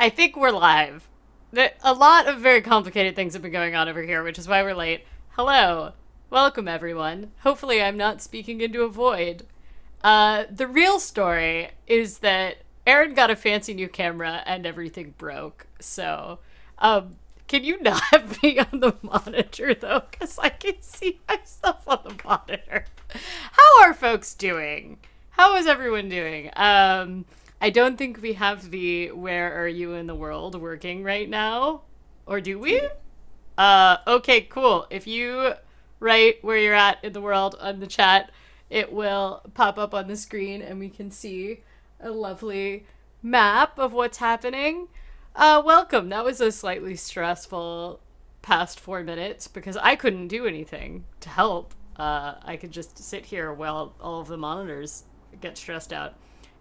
I think we're live. A lot of very complicated things have been going on over here, which is why we're late. Hello. Welcome, everyone. Hopefully I'm not speaking into a void. The real story is that Aaron got a fancy new camera and everything broke. So, can you not be on the monitor, though? Because I can see myself on the monitor. How are folks doing? How is everyone doing? I don't think we have the "where are you in the world" working right now. Or do we? Okay, cool. If you write where you're at in the world on the chat, it will pop up on the screen and we can see a lovely map of what's happening. Welcome. That was a slightly stressful past 4 minutes because I couldn't do anything to help. I could just sit here while all of the monitors get stressed out.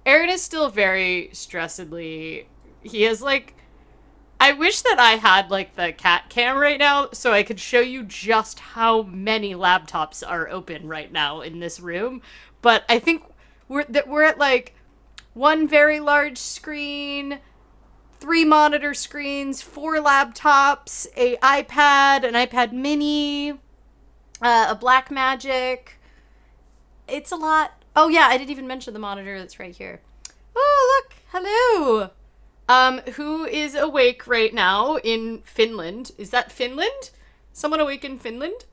Aaron is still very stressedly. He has I wish that I had the cat cam right now so I could show you just how many laptops are open right now in this room. But I think we're at one very large screen, 3 monitor screens, 4 laptops, an iPad mini, a Blackmagic. It's a lot. Oh yeah, I didn't even mention the monitor that's right here. Oh, look. Hello. Who is awake right now in Finland? Is that Finland? Someone awake in Finland?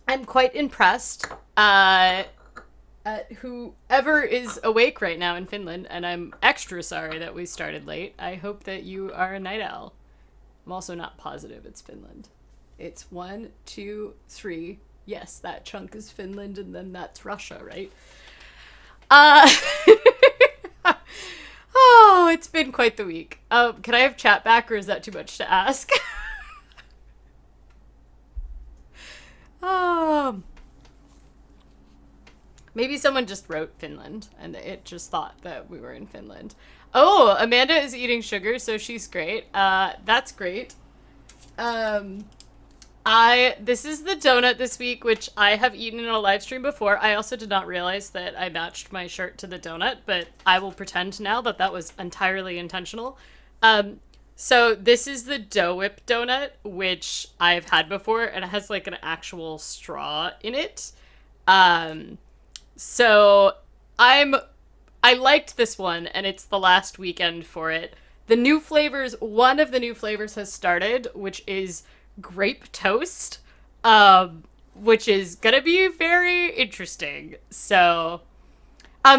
I'm quite impressed at whoever is awake right now in Finland, and I'm extra sorry that we started late. I hope that you are a night owl. I'm also not positive it's Finland. It's 1, 2, 3. Yes, that chunk is Finland, and then that's Russia, right? Oh, it's been quite the week. Can I have chat back, or is that too much to ask? Maybe someone just wrote Finland, and it just thought that we were in Finland. Oh, Amanda is eating sugar, so she's great. That's great. This is the donut this week, which I have eaten in a live stream before. I also did not realize that I matched my shirt to the donut, but I will pretend now that that was entirely intentional. So this is the Dough Whip donut, which I've had before, and it has an actual straw in it. So I liked this one, and it's the last weekend for it. One of the new flavors has started, which is grape toast, which is gonna be very interesting. So,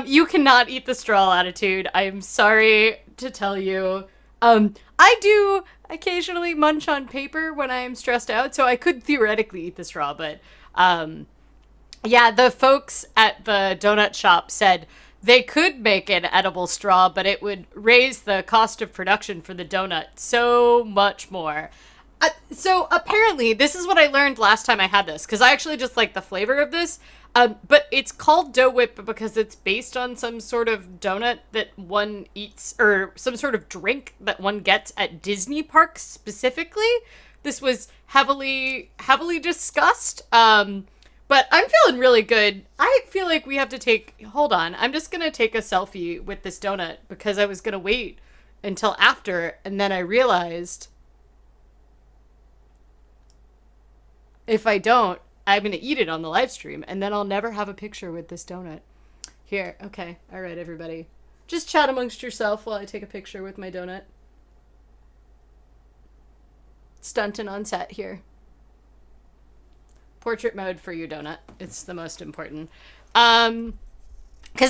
you cannot eat the straw attitude. I'm sorry to tell you. I do occasionally munch on paper when I am stressed out, so I could theoretically eat the straw, but, yeah, the folks at the donut shop said they could make an edible straw, but it would raise the cost of production for the donut so much more. So apparently, this is what I learned last time I had this, because I actually just like the flavor of this, but it's called Dough Whip because it's based on some sort of donut that one eats, or some sort of drink that one gets at Disney parks specifically. This was heavily discussed, but I'm feeling really good. I feel like we have to hold on, I'm just going to take a selfie with this donut, because I was going to wait until after, and then I realized if I don't, I'm going to eat it on the live stream, and then I'll never have a picture with this donut. Here, okay. All right, everybody. Just chat amongst yourself while I take a picture with my donut. Stunting on set here. Portrait mode for you, donut. It's the most important. Because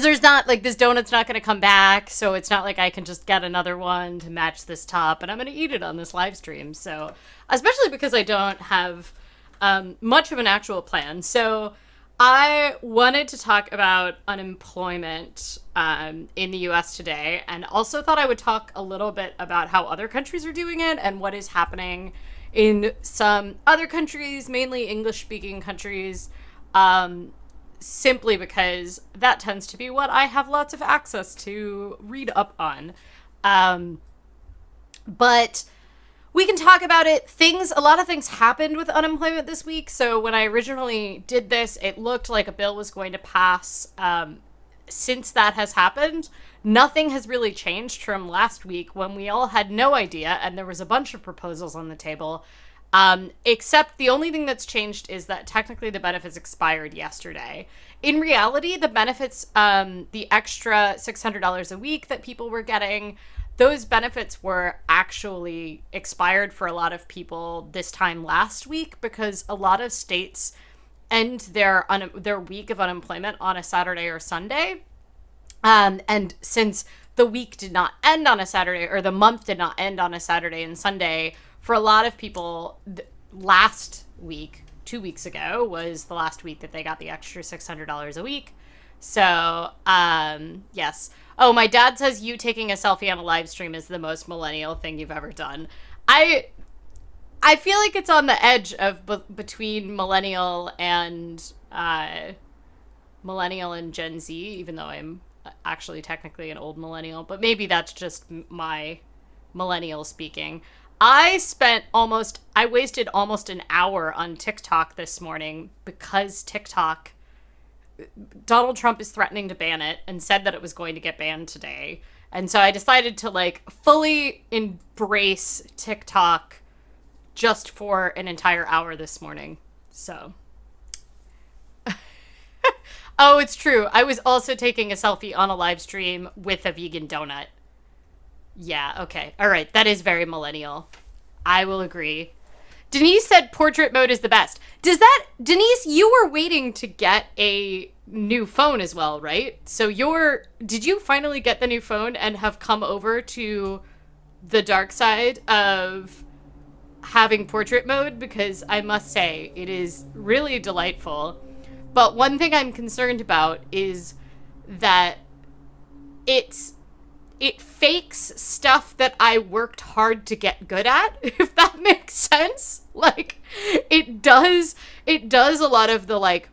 there's not, this donut's not going to come back, so it's not like I can just get another one to match this top, and I'm going to eat it on this live stream. So, especially because I don't have much of an actual plan. So I wanted to talk about unemployment in the US today, and also thought I would talk a little bit about how other countries are doing it and what is happening in some other countries, mainly English-speaking countries, simply because that tends to be what I have lots of access to read up on. But we can talk about it. A lot of things happened with unemployment this week. So when I originally did this, it looked like a bill was going to pass since that has happened, nothing has really changed from last week when we all had no idea and there was a bunch of proposals on the table. Except the only thing that's changed is that technically the benefits expired yesterday. In reality, the benefits, the extra $600 a week that people were getting, those benefits were actually expired for a lot of people this time last week because a lot of states end their week of unemployment on a Saturday or Sunday. And since the week did not end on a Saturday, or the month did not end on a Saturday and Sunday, for a lot of people, last week, 2 weeks ago, was the last week that they got the extra $600 a week. So, yes. Oh, my dad says you taking a selfie on a live stream is the most millennial thing you've ever done. I feel like it's on the edge of between millennial and Gen Z, even though I'm actually technically an old millennial, but maybe that's just my millennial speaking. I wasted almost an hour on TikTok this morning because Donald Trump is threatening to ban it and said that it was going to get banned today. And so I decided to fully embrace TikTok just for an entire hour this morning. So. Oh, it's true. I was also taking a selfie on a live stream with a vegan donut. Yeah, okay. All right. That is very millennial. I will agree. Denise said portrait mode is the best. Denise, you were waiting to get a new phone as well, right? So did you finally get the new phone and have come over to the dark side of having portrait mode? Because I must say, it is really delightful. But one thing I'm concerned about is that it fakes stuff that I worked hard to get good at, if that makes sense. It does a lot of the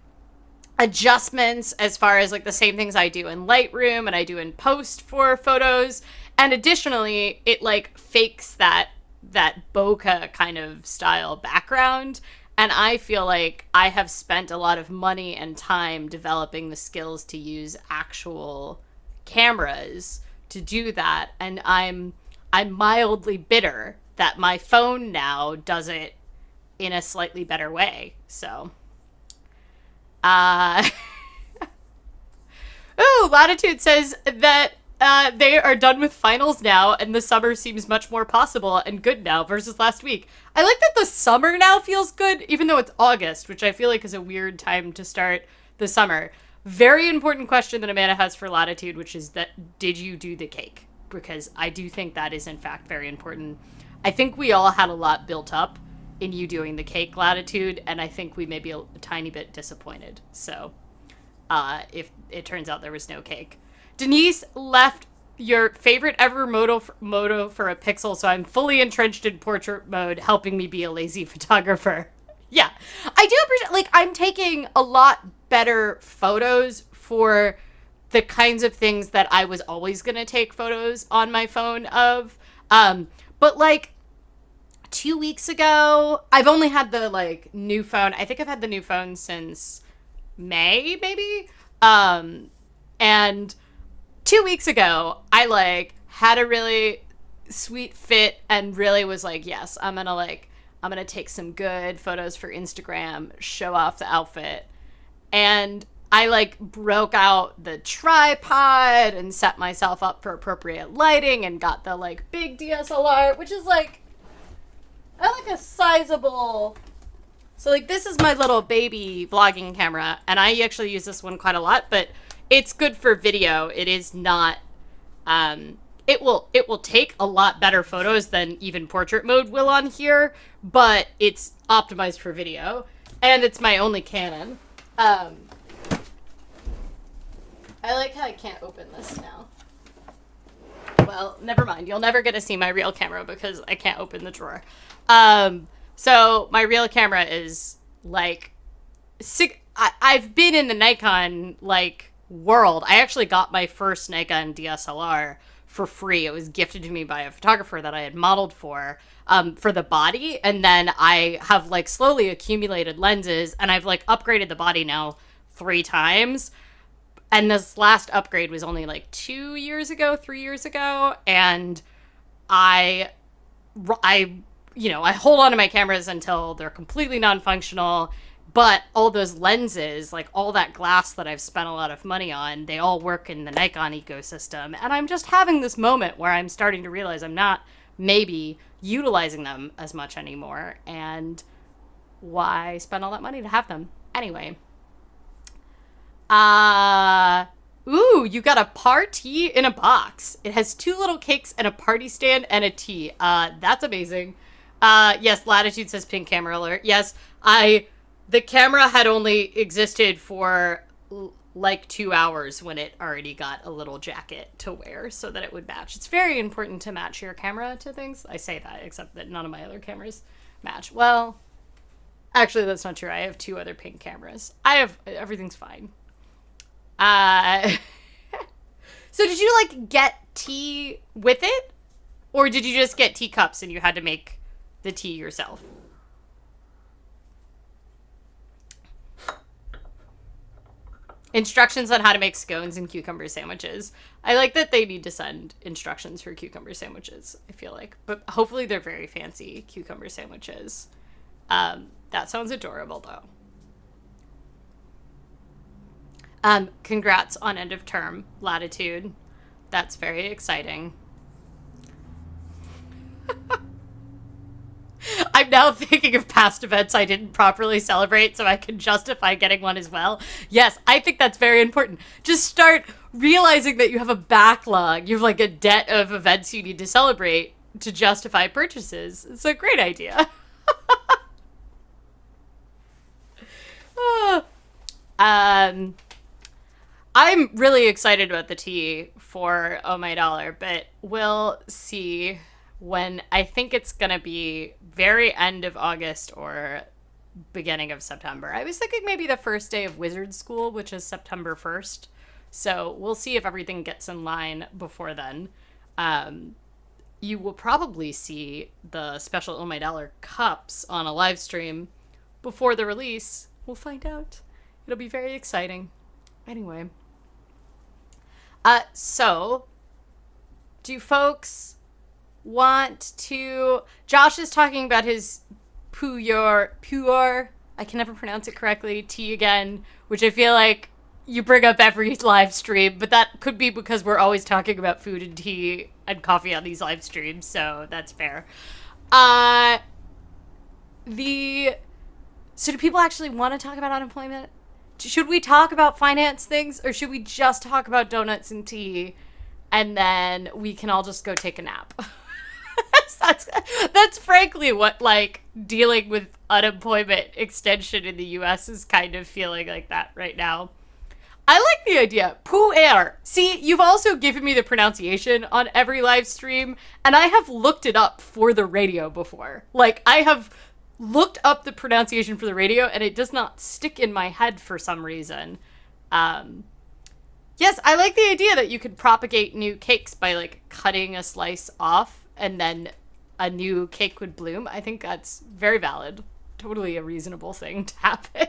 adjustments as far as the same things I do in Lightroom and I do in post for photos. And additionally, it fakes that bokeh kind of style background. And I feel like I have spent a lot of money and time developing the skills to use actual cameras to do that. And I'm mildly bitter that my phone now does it in a slightly better way. So, Ooh, Latitude says that they are done with finals now, and the summer seems much more possible and good now versus last week. I like that the summer now feels good, even though it's August, which I feel like is a weird time to start the summer. Very important question that Amanda has for Latitude, which is that, did you do the cake? Because I do think that is, in fact, very important. I think we all had a lot built up in you doing the cake, Latitude, and I think we may be a tiny bit disappointed. So, if it turns out there was no cake. Denise left your favorite ever moto for a pixel, so I'm fully entrenched in portrait mode, helping me be a lazy photographer. Yeah, I do appreciate, I'm taking a lot better photos for the kinds of things that I was always going to take photos on my phone of. But 2 weeks ago, I've only had the new phone. I think I've had the new phone since May, maybe. And 2 weeks ago, I had a really sweet fit and really was yes, I'm gonna take some good photos for Instagram, show off the outfit. And I broke out the tripod and set myself up for appropriate lighting and got the big DSLR, which is I a sizable. So this is my little baby vlogging camera, and I actually use this one quite a lot, but it's good for video. It is not, it will take a lot better photos than even portrait mode will on here, but it's optimized for video, and it's my only Canon. I like how I can't open this now. Well, never mind. You'll never get to see my real camera because I can't open the drawer. So my real camera is I've been in the Nikon world. I actually got my first Nikon DSLR for free. It was gifted to me by a photographer that I had modeled for the body. And then I have slowly accumulated lenses, and I've upgraded the body now 3 times. And this last upgrade was only like 2 years ago, 3 years ago. And I, I hold on to my cameras until they're completely non-functional. But all those lenses, like all that glass that I've spent a lot of money on, they all work in the Nikon ecosystem. And I'm just having this moment where I'm starting to realize I'm not maybe utilizing them as much anymore. And why spend all that money to have them? Anyway. Ooh, you got a party in a box. It has 2 little cakes and a party stand and a tea. That's amazing. Yes, Latitude says pink camera alert. Yes, the camera had only existed for like 2 hours when it already got a little jacket to wear so that it would match. It's very important to match your camera to things. I say that, except that none of my other cameras match. Well, actually, that's not true. I have 2 other pink cameras. Everything's fine. So did you like get tea with it? Or did you just get teacups and you had to make the tea yourself? Instructions on how to make scones and cucumber sandwiches. I like that they need to send instructions for cucumber sandwiches, I feel like. But hopefully they're very fancy cucumber sandwiches. That sounds adorable, though. Congrats on end of term, Latitude. That's very exciting. I'm now thinking of past events I didn't properly celebrate so I can justify getting one as well. Yes, I think that's very important. Just start realizing that you have a backlog. You have like a debt of events you need to celebrate to justify purchases. It's a great idea. I'm really excited about the tea for Oh My Dollar, but we'll see when. I think it's going to be very end of August or beginning of September. I was thinking maybe the first day of Wizard School, which is September 1st. So we'll see if everything gets in line before then. You will probably see the special Oh My Dollar cups on a live stream before the release. We'll find out. It'll be very exciting. Anyway. So, do folks want to... Josh is talking about his pure, I can never pronounce it correctly, tea again, which I feel like you bring up every live stream, but that could be because we're always talking about food and tea and coffee on these live streams, so that's fair. So do people actually want to talk about unemployment? Should we talk about finance things, or should we just talk about donuts and tea, and then we can all just go take a nap? That's frankly what, like, dealing with unemployment extension in the U.S. is kind of feeling like that right now. I like the idea. Pu'er. See, you've also given me the pronunciation on every live stream, and I have looked it up for the radio before. Like, I have looked up the pronunciation for the radio, and it does not stick in my head for some reason. Yes, I like the idea that you could propagate new cakes by, like, cutting a slice off, and then a new cake would bloom. I think that's very valid. Totally a reasonable thing to happen.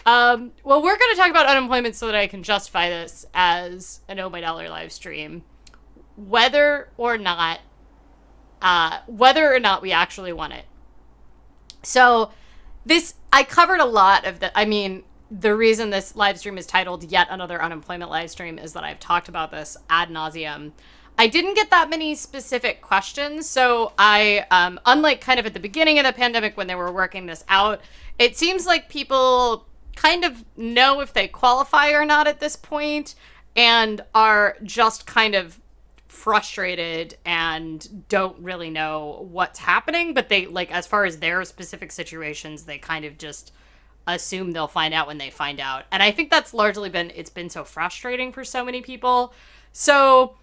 Well, we're going to talk about unemployment so that I can justify this as an Oh My Dollar live stream. Whether or not we actually want it. So I covered a lot of the reason this live stream is titled Yet Another Unemployment Live Stream is that I've talked about this ad nauseum. I didn't get that many specific questions, so I, unlike kind of at the beginning of the pandemic when they were working this out, it seems like people kind of know if they qualify or not at this point and are just kind of frustrated and don't really know what's happening, but they, like, as far as their specific situations, they kind of just assume they'll find out when they find out. And I think that's largely it's been so frustrating for so many people. So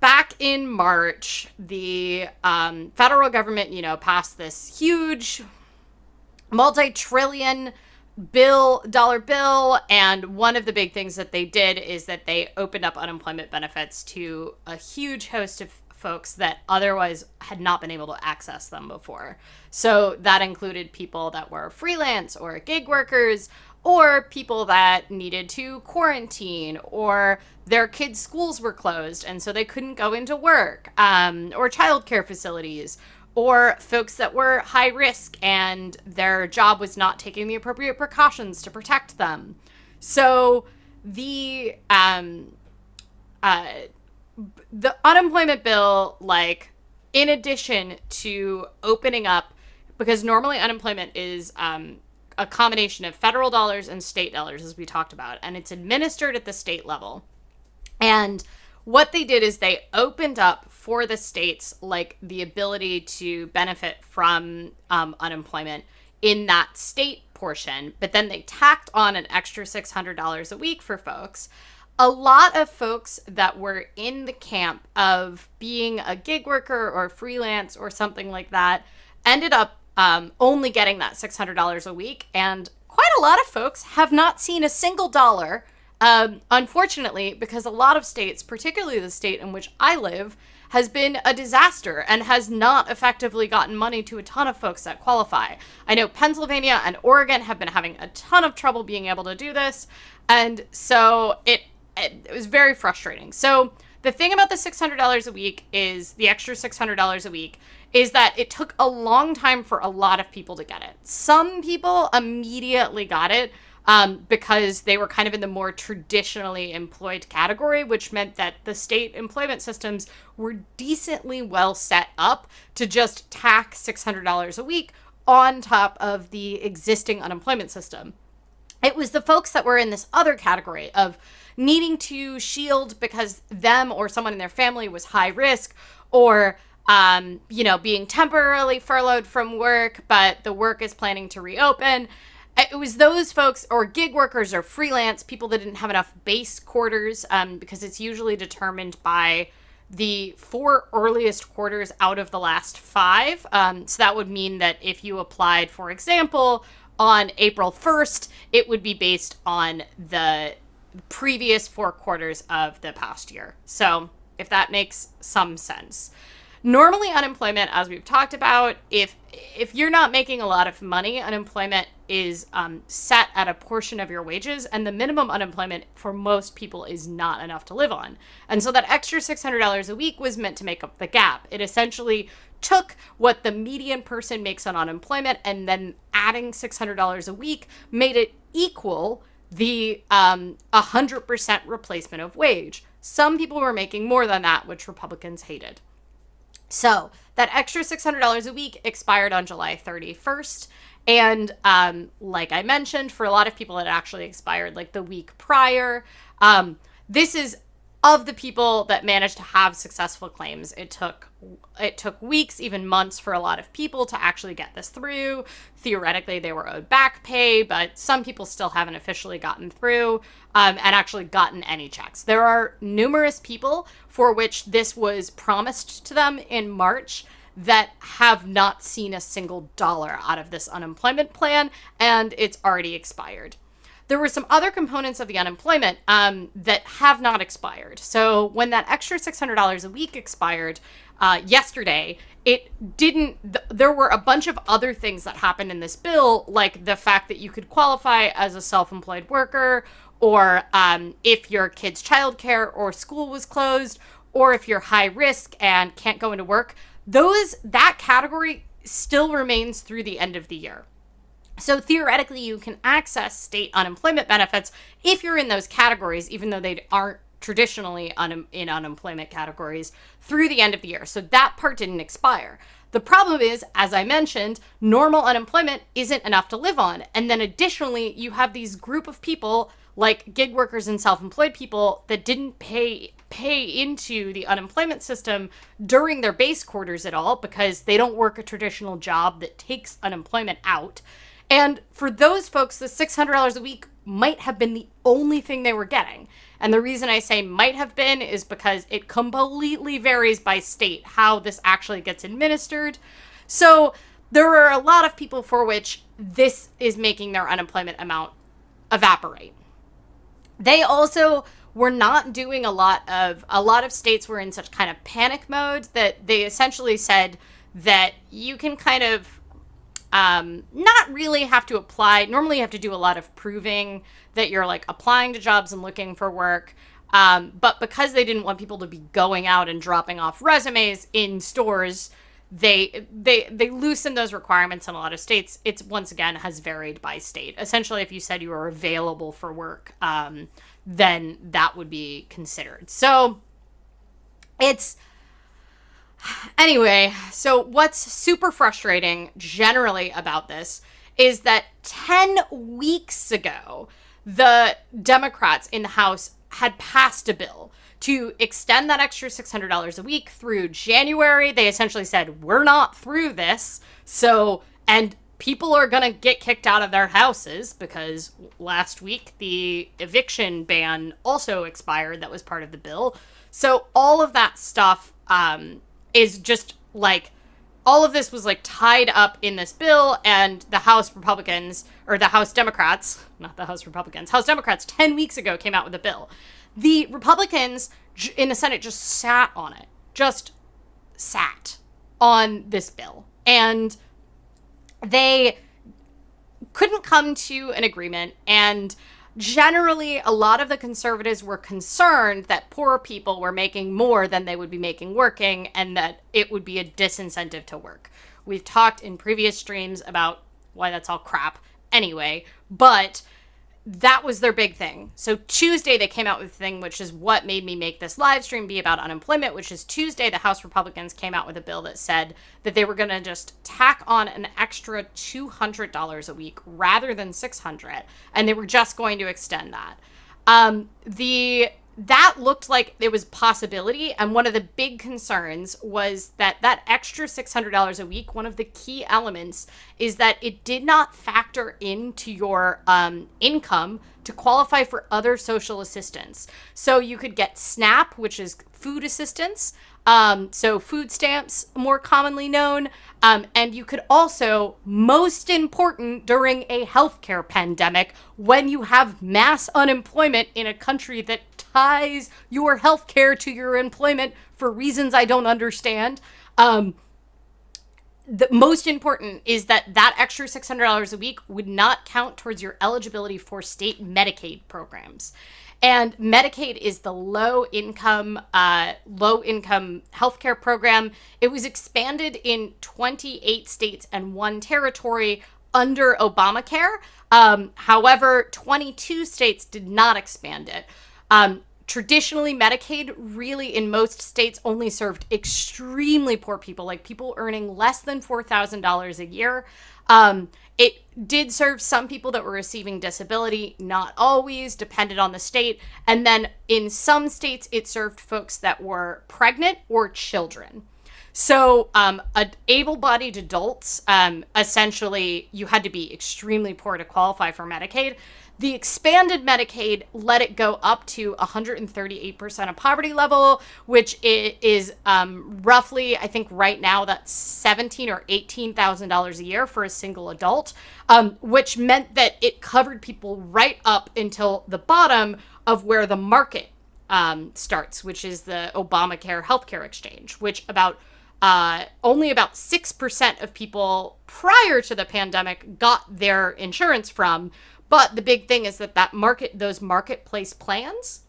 back in March, the federal government, passed this huge multi-trillion dollar bill, and one of the big things that they did is that they opened up unemployment benefits to a huge host of folks that otherwise had not been able to access them before. So that included people that were freelance or gig workers, or people that needed to quarantine, or their kids' schools were closed and so they couldn't go into work, or childcare facilities, or folks that were high risk and their job was not taking the appropriate precautions to protect them. So the unemployment bill, like, in addition to opening up, because normally unemployment is a combination of federal dollars and state dollars, as we talked about, and it's administered at the state level. And what they did is they opened up for the states, like, the ability to benefit from unemployment in that state portion, but then they tacked on an extra $600 a week for folks. A lot of folks that were in the camp of being a gig worker or freelance or something like that ended up only getting that $600 a week. And quite a lot of folks have not seen a single dollar, unfortunately, because a lot of states, particularly the state in which I live, has been a disaster and has not effectively gotten money to a ton of folks that qualify. I know Pennsylvania and Oregon have been having a ton of trouble being able to do this. And so it was very frustrating. So the thing about the $600 a week is, the extra $600 a week, is that it took a long time for a lot of people to get it. Some people immediately got it because they were kind of in the more traditionally employed category, which meant that the state employment systems were decently well set up to just tack $600 a week on top of the existing unemployment system. It was the folks that were in this other category of needing to shield because them or someone in their family was high risk, or being temporarily furloughed from work, but the work is planning to reopen. It was those folks, or gig workers or freelance, people that didn't have enough base quarters, because it's usually determined by the 4 earliest quarters out of the last 5. So that would mean that if you applied, for example, on April 1st, it would be based on the previous 4 quarters of the past year. So if that makes some sense. Normally, unemployment, as we've talked about, if you're not making a lot of money, unemployment is set at a portion of your wages, and the minimum unemployment for most people is not enough to live on. And so that extra $600 a week was meant to make up the gap. It essentially took what the median person makes on unemployment, and then adding $600 a week made it equal the 100% replacement of wage. Some people were making more than that, which Republicans hated. So that extra $600 a week expired on July 31st. And like I mentioned, for a lot of people, it actually expired like the week prior. This is of the people that managed to have successful claims. It took weeks, even months, for a lot of people to actually get this through. Theoretically, they were owed back pay, but some people still haven't officially gotten through and actually gotten any checks. There are numerous people for which this was promised to them in March that have not seen a single dollar out of this unemployment plan, and it's already expired. There were some other components of the unemployment that have not expired. So when that extra $600 a week expired yesterday, there were a bunch of other things that happened in this bill, like the fact that you could qualify as a self-employed worker, or if your kid's childcare or school was closed, or if you're high risk and can't go into work. That category still remains through the end of the year. So theoretically, you can access state unemployment benefits if you're in those categories, even though they aren't traditionally in unemployment categories, through the end of the year. So that part didn't expire. The problem is, as I mentioned, normal unemployment isn't enough to live on. And then additionally, you have these group of people, like gig workers and self-employed people, that didn't pay into the unemployment system during their base quarters at all, because they don't work a traditional job that takes unemployment out. And for those folks, the $600 a week might have been the only thing they were getting. And the reason I say might have been is because it completely varies by state how this actually gets administered. So there are a lot of people for which this is making their unemployment amount evaporate. They also were not doing a lot of states were in such kind of panic mode that they essentially said that you can kind of not really have to apply. Normally you have to do a lot of proving that you're like applying to jobs and looking for work. But because they didn't want people to be going out and dropping off resumes in stores, they loosened those requirements in a lot of states. It's once again has varied by state. Essentially, if you said you were available for work, then that would be considered. So it's anyway. So what's super frustrating generally about this is that 10 weeks ago, the Democrats in the House had passed a bill to extend that extra $600 a week through January. They essentially said, we're not through this. So, and people are going to get kicked out of their houses because last week the eviction ban also expired. That was part of the bill. So all of that stuff is just like, all of this was like tied up in this bill, and the House Republicans, or the House Democrats, not the House Republicans, House Democrats 10 weeks ago came out with a bill. The Republicans in the Senate just sat on it, just sat on this bill. And they couldn't come to an agreement. And generally, a lot of the conservatives were concerned that poor people were making more than they would be making working, and that it would be a disincentive to work. We've talked in previous streams about why that's all crap anyway, but that was their big thing. So Tuesday, they came out with a thing, which is what made me make this live stream be about unemployment, which is Tuesday, the House Republicans came out with a bill that said that they were going to just tack on an extra $200 a week rather than $600, and they were just going to extend that. That looked like it was a possibility, and one of the big concerns was that that extra $600 a week, one of the key elements is that it did not factor into your income to qualify for other social assistance. So you could get SNAP, which is food assistance, so food stamps, more commonly known, and you could also, most important during a healthcare pandemic, when you have mass unemployment in a country that ties your healthcare to your employment for reasons I don't understand. The most important is that that extra $600 a week would not count towards your eligibility for state Medicaid programs. And Medicaid is the low-income healthcare program. It was expanded in 28 states and 1 territory under Obamacare. However, 22 states did not expand it. Traditionally, Medicaid really in most states only served extremely poor people, like people earning less than $4,000 a year. It did serve some people that were receiving disability, not always, depended on the state. And then in some states, it served folks that were pregnant or children. So able-bodied adults, essentially, you had to be extremely poor to qualify for Medicaid. The expanded Medicaid let it go up to 138% of poverty level, which is roughly, I think right now, that's $17,000 or $18,000 a year for a single adult, which meant that it covered people right up until the bottom of where the market starts, which is the Obamacare healthcare exchange, which only about 6% of people prior to the pandemic got their insurance from. But the big thing is that those marketplace plans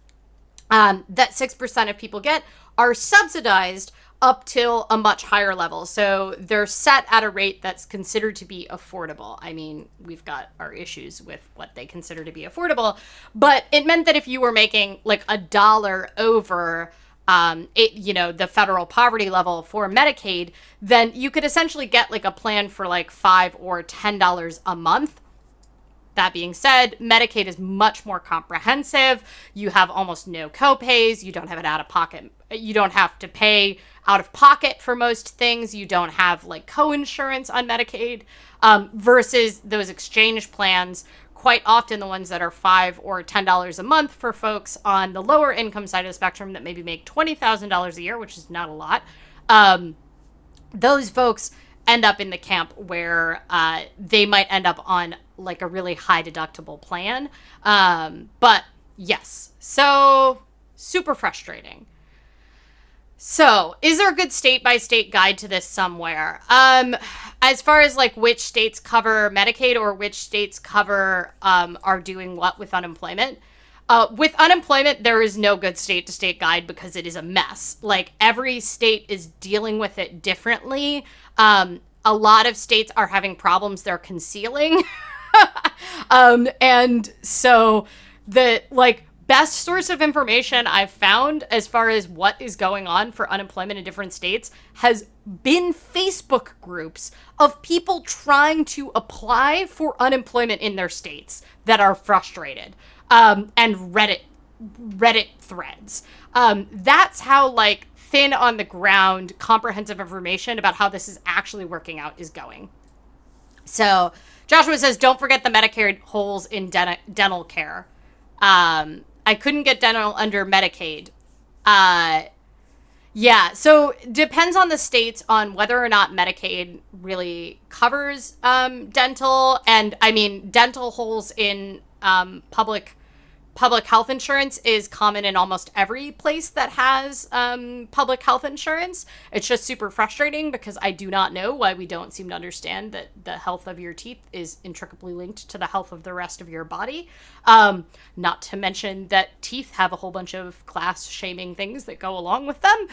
that 6% of people get are subsidized up till a much higher level. So they're set at a rate that's considered to be affordable. I mean, we've got our issues with what they consider to be affordable, but it meant that if you were making like $1 over the federal poverty level for Medicaid, then you could essentially get like a plan for like $5 or $10 a month. That being said, Medicaid is much more comprehensive. You have almost no copays. You don't have it out of pocket. You don't have to pay out of pocket for most things. You don't have like co-insurance on Medicaid, versus those exchange plans. Quite often the ones that are $5 or $10 a month for folks on the lower income side of the spectrum that maybe make $20,000 a year, which is not a lot. Those folks end up in the camp where they might end up on like a really high deductible plan. But yes, so super frustrating. So, is there a good state by state guide to this somewhere? As far as like which states cover Medicaid or which states cover are doing what with unemployment? With unemployment, there is no good state to state guide because it is a mess. Like every state is dealing with it differently. A lot of states are having problems they're concealing. And so the like best source of information I've found as far as what is going on for unemployment in different states has been Facebook groups of people trying to apply for unemployment in their states that are frustrated, and Reddit threads. That's how like thin on the ground comprehensive information about how this is actually working out is going. So Joshua says, don't forget the Medicare holes in dental care. I couldn't get dental under Medicaid. Yeah, so depends on the states on whether or not Medicaid really covers dental. And I mean, dental holes in public health insurance is common in almost every place that has public health insurance. It's just super frustrating because I do not know why we don't seem to understand that the health of your teeth is intricately linked to the health of the rest of your body. Not to mention that teeth have a whole bunch of class shaming things that go along with them.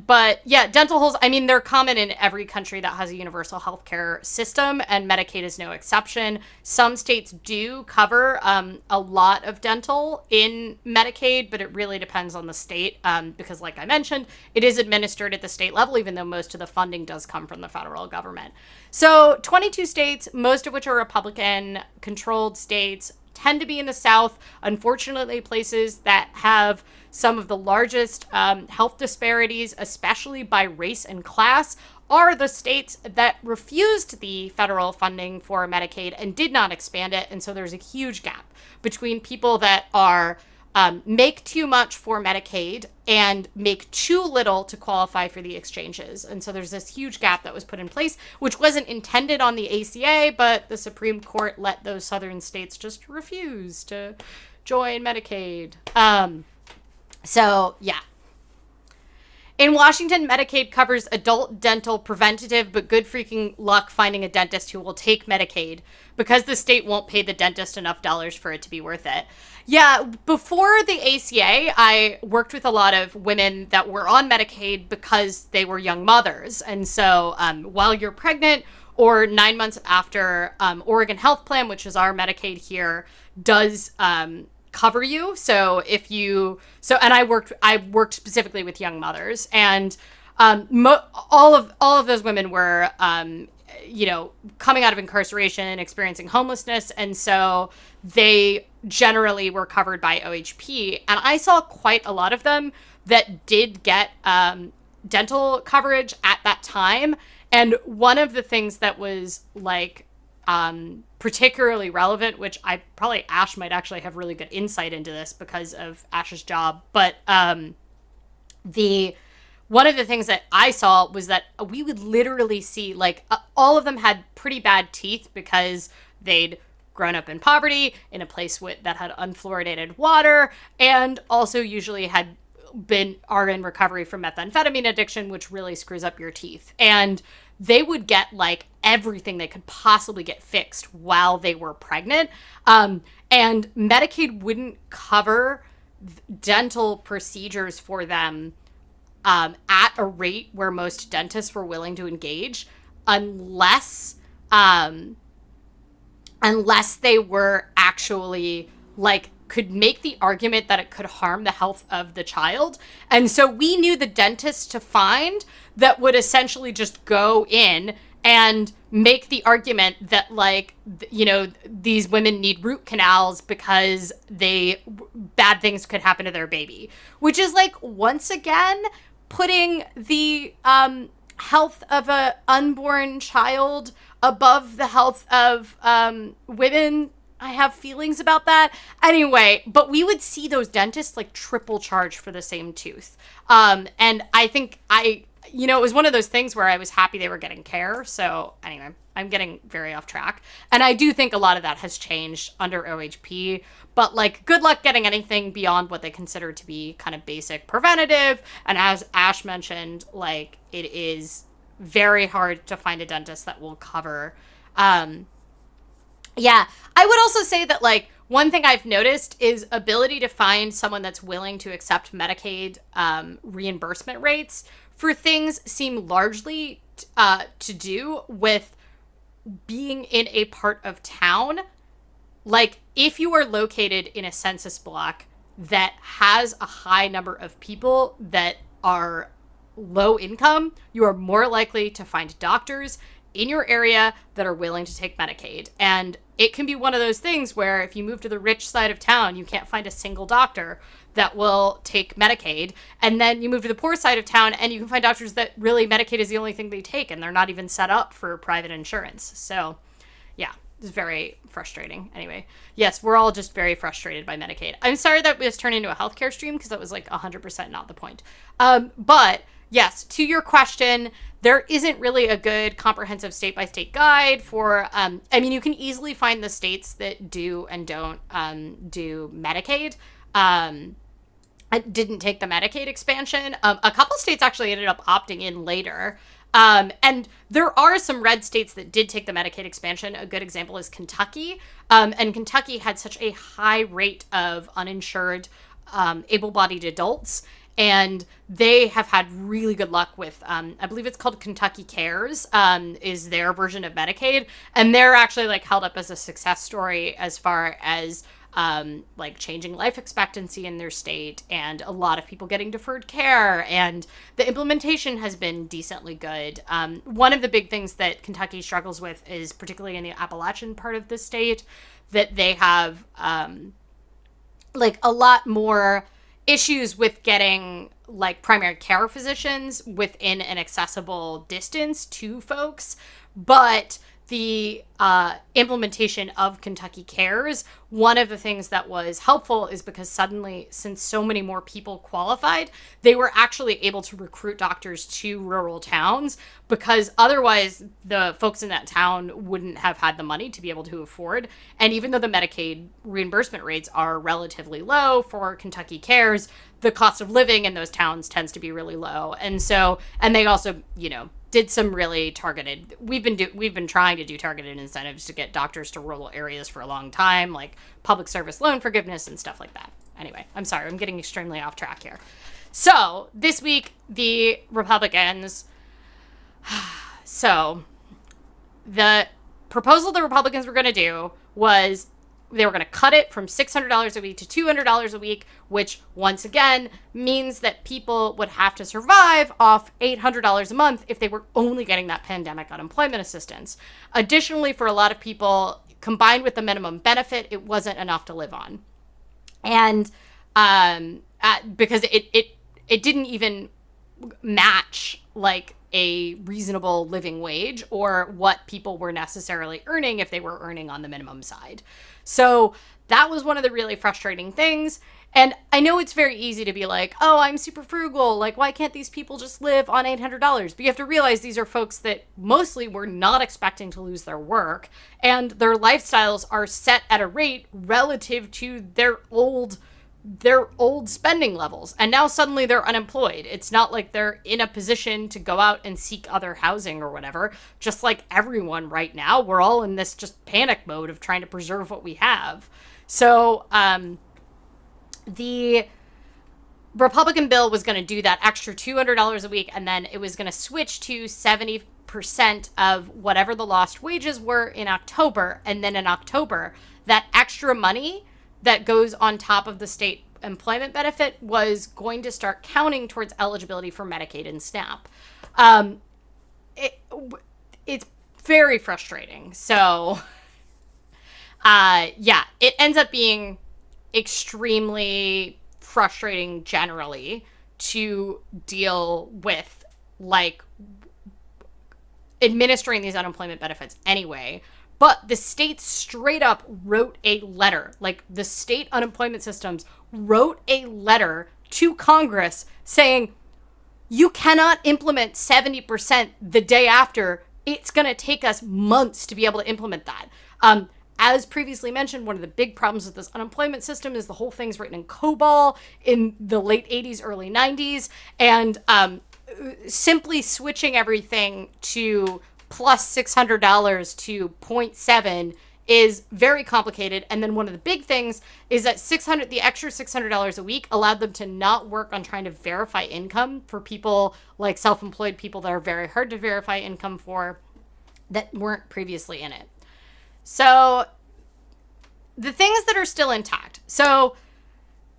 But yeah, dental holes, I mean, they're common in every country that has a universal healthcare system, and Medicaid is no exception. Some states do cover a lot of dental in Medicaid, but it really depends on the state because, like I mentioned, it is administered at the state level, even though most of the funding does come from the federal government. So 22 states, most of which are Republican-controlled states, tend to be in the South. Unfortunately, places that have some of the largest health disparities, especially by race and class, are the states that refused the federal funding for Medicaid and did not expand it. And so there's a huge gap between people that are make too much for Medicaid and make too little to qualify for the exchanges. And so there's this huge gap that was put in place, which wasn't intended on the ACA, but the Supreme Court let those southern states just refuse to join Medicaid. So, yeah. In Washington, Medicaid covers adult dental preventative, but good freaking luck finding a dentist who will take Medicaid because the state won't pay the dentist enough dollars for it to be worth it. Yeah, before the ACA, I worked with a lot of women that were on Medicaid because they were young mothers. And so while you're pregnant or 9 months after, Oregon Health Plan, which is our Medicaid here, does cover you. So if you, so, and I worked specifically with young mothers, and all of those women were, coming out of incarceration, experiencing homelessness. And so they generally were covered by OHP. And I saw quite a lot of them that did get dental coverage at that time. And one of the things that was like, particularly relevant, which Ash might actually have really good insight into this because of Ash's job. But one of the things that I saw was that we would literally see like all of them had pretty bad teeth because they'd grown up in poverty in a place that had unfluoridated water, and also usually are in recovery from methamphetamine addiction, which really screws up your teeth. And they would get like everything they could possibly get fixed while they were pregnant. And Medicaid wouldn't cover dental procedures for them at a rate where most dentists were willing to engage unless they were actually like could make the argument that it could harm the health of the child. And so we knew the dentist to find that would essentially just go in and make the argument that like, these women need root canals because bad things could happen to their baby, which is like, once again, putting the health of a unborn child above the health of women. I have feelings about that. Anyway, but we would see those dentists like triple charge for the same tooth. And I think it was one of those things where I was happy they were getting care. So anyway, I'm getting very off track. And I do think a lot of that has changed under OHP, but like good luck getting anything beyond what they consider to be kind of basic preventative. And as Ash mentioned, like it is very hard to find a dentist that will cover. Yeah, I would also say that like one thing I've noticed is ability to find someone that's willing to accept Medicaid reimbursement rates for things seem largely to do with being in a part of town. Like if you are located in a census block that has a high number of people that are low income, you are more likely to find doctors in your area that are willing to take Medicaid. And it can be one of those things where if you move to the rich side of town, you can't find a single doctor that will take Medicaid. And then you move to the poor side of town and you can find doctors that really Medicaid is the only thing they take and they're not even set up for private insurance. So yeah, it's very frustrating. Anyway, yes, we're all just very frustrated by Medicaid. I'm sorry that this turned into a healthcare stream because that was like 100% not the point. But yes, to your question, there isn't really a good comprehensive state-by-state guide for, you can easily find the states that do and don't do Medicaid. I didn't take the Medicaid expansion. A couple states actually ended up opting in later. And there are some red states that did take the Medicaid expansion. A good example is Kentucky. And Kentucky had such a high rate of uninsured able-bodied adults. And they have had really good luck with, I believe it's called Kentucky Cares, is their version of Medicaid. And they're actually like held up as a success story as far as like changing life expectancy in their state and a lot of people getting deferred care. And the implementation has been decently good. One of the big things that Kentucky struggles with is particularly in the Appalachian part of the state that they have like a lot more issues with getting like primary care physicians within an accessible distance to folks. But the implementation of Kentucky Cares, one of the things that was helpful is because suddenly, since so many more people qualified, they were actually able to recruit doctors to rural towns because otherwise the folks in that town wouldn't have had the money to be able to afford. And even though the Medicaid reimbursement rates are relatively low for Kentucky Cares, the cost of living in those towns tends to be really low. And so, and they also, did some really targeted, we've been trying to do targeted incentives to get doctors to rural areas for a long time, like public service loan forgiveness and stuff like that. Anyway, I'm sorry, I'm getting extremely off track here. So this week, the Republicans, so the proposal the Republicans were going to do was they were going to cut it from $600 a week to $200 a week, which once again means that people would have to survive off $800 a month if they were only getting that pandemic unemployment assistance. Additionally, for a lot of people, combined with the minimum benefit, it wasn't enough to live on. And because it didn't even match like a reasonable living wage or what people were necessarily earning if they were earning on the minimum side. So that was one of the really frustrating things. And I know it's very easy to be like, oh, I'm super frugal. Like, why can't these people just live on $800? But you have to realize these are folks that mostly were not expecting to lose their work. And their lifestyles are set at a rate relative to their old spending levels. And now suddenly they're unemployed. It's not like they're in a position to go out and seek other housing or whatever. Just like everyone right now, we're all in this just panic mode of trying to preserve what we have. So the Republican bill was going to do that extra $200 a week, and then it was going to switch to 70% of whatever the lost wages were in October. And then in October, that extra money that goes on top of the state employment benefit was going to start counting towards eligibility for Medicaid and SNAP. It's very frustrating. So, it ends up being extremely frustrating generally to deal with, like, administering these unemployment benefits anyway. But the state straight up wrote a letter, like the state unemployment systems wrote a letter to Congress saying, you cannot implement 70% the day after. It's going to take us months to be able to implement that. As previously mentioned, one of the big problems with this unemployment system is the whole thing's written in COBOL in the late 80s, early 90s. And simply switching everything to plus $600 to 0.7 is very complicated. And then one of the big things is that the extra $600 a week allowed them to not work on trying to verify income for people like self-employed people that are very hard to verify income for that weren't previously in it. So the things that are still intact. So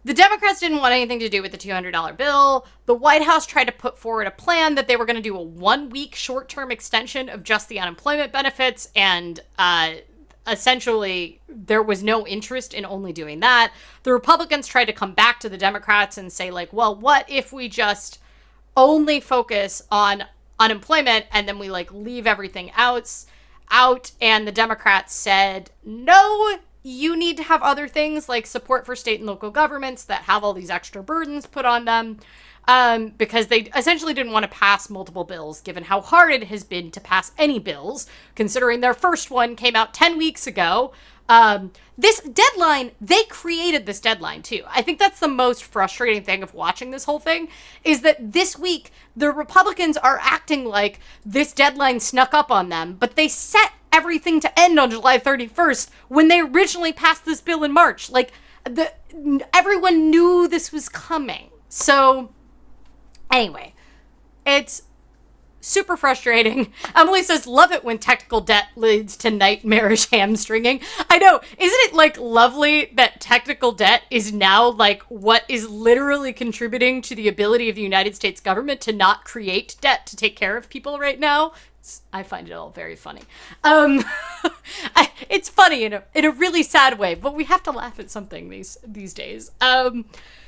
the Democrats didn't want anything to do with the $200 bill. The White House tried to put forward a plan that they were going to do a 1-week short-term extension of just the unemployment benefits. And essentially, there was no interest in only doing that. The Republicans tried to come back to the Democrats and say, like, well, what if we just only focus on unemployment and then we, like, leave everything out? And the Democrats said, no, you need to have other things like support for state and local governments that have all these extra burdens put on them, because they essentially didn't want to pass multiple bills, given how hard it has been to pass any bills, considering their first one came out 10 weeks ago. This deadline, they created this deadline too. I think that's the most frustrating thing of watching this whole thing, is that this week, the Republicans are acting like this deadline snuck up on them, but they set everything to end on July 31st when they originally passed this bill in March. Like, everyone knew this was coming. So, anyway, it's super frustrating. Emily says, love it when technical debt leads to nightmarish hamstringing. I know. Isn't it, like, lovely that technical debt is now, like, what is literally contributing to the ability of the United States government to not create debt to take care of people right now? I find it all very funny. It's funny in a really sad way, but we have to laugh at something these days.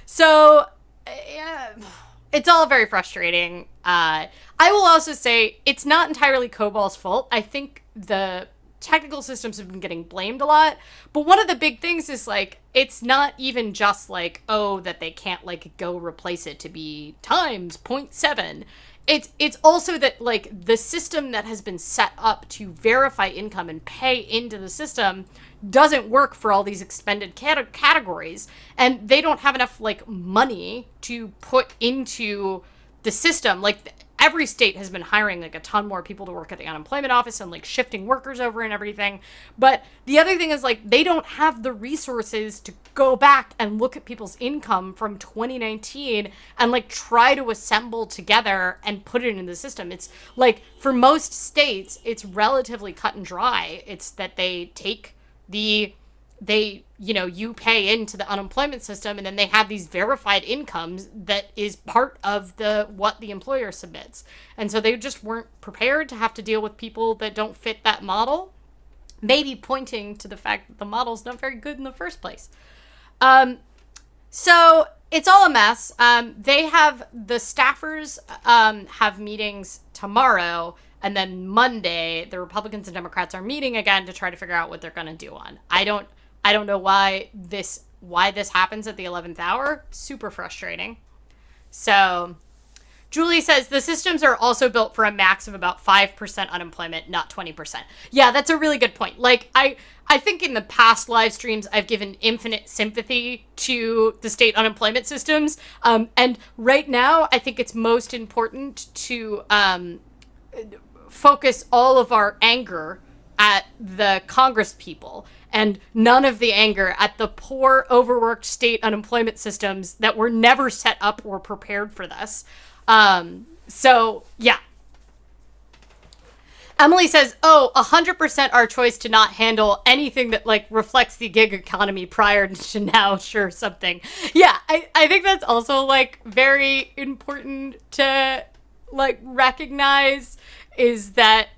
So, yeah, it's all very frustrating. I will also say it's not entirely COBOL's fault. I think the technical systems have been getting blamed a lot. But one of the big things is, like, it's not even just like, oh, that they can't, like, go replace it to be times 0.7. It's also that, like, the system that has been set up to verify income and pay into the system doesn't work for all these expended categories. And they don't have enough, like, money to put into the system. Like, every state has been hiring, like, a ton more people to work at the unemployment office and, like, shifting workers over and everything. But the other thing is, like, they don't have the resources to go back and look at people's income from 2019 and, like, try to assemble together and put it in the system. It's, like, for most states, it's relatively cut and dry. It's that they take you pay into the unemployment system, and then they have these verified incomes that is part of what the employer submits. And so they just weren't prepared to have to deal with people that don't fit that model, maybe pointing to the fact that the model's not very good in the first place. So it's all a mess. They have, the staffers have meetings tomorrow, and then Monday, the Republicans and Democrats are meeting again to try to figure out what they're going to do on. I don't know why this happens at the 11th hour. Super frustrating. So, Julie says, the systems are also built for a max of about 5% unemployment, not 20%. Yeah, that's a really good point. Like, I think in the past live streams, I've given infinite sympathy to the state unemployment systems. And right now, I think it's most important to focus all of our anger at the Congress people and none of the anger at the poor, overworked state unemployment systems that were never set up or prepared for this. So, yeah. Emily says, 100% our choice to not handle anything that, like, reflects the gig economy prior to now, sure, something. Yeah, I think that's also, like, very important to, like, recognize, is that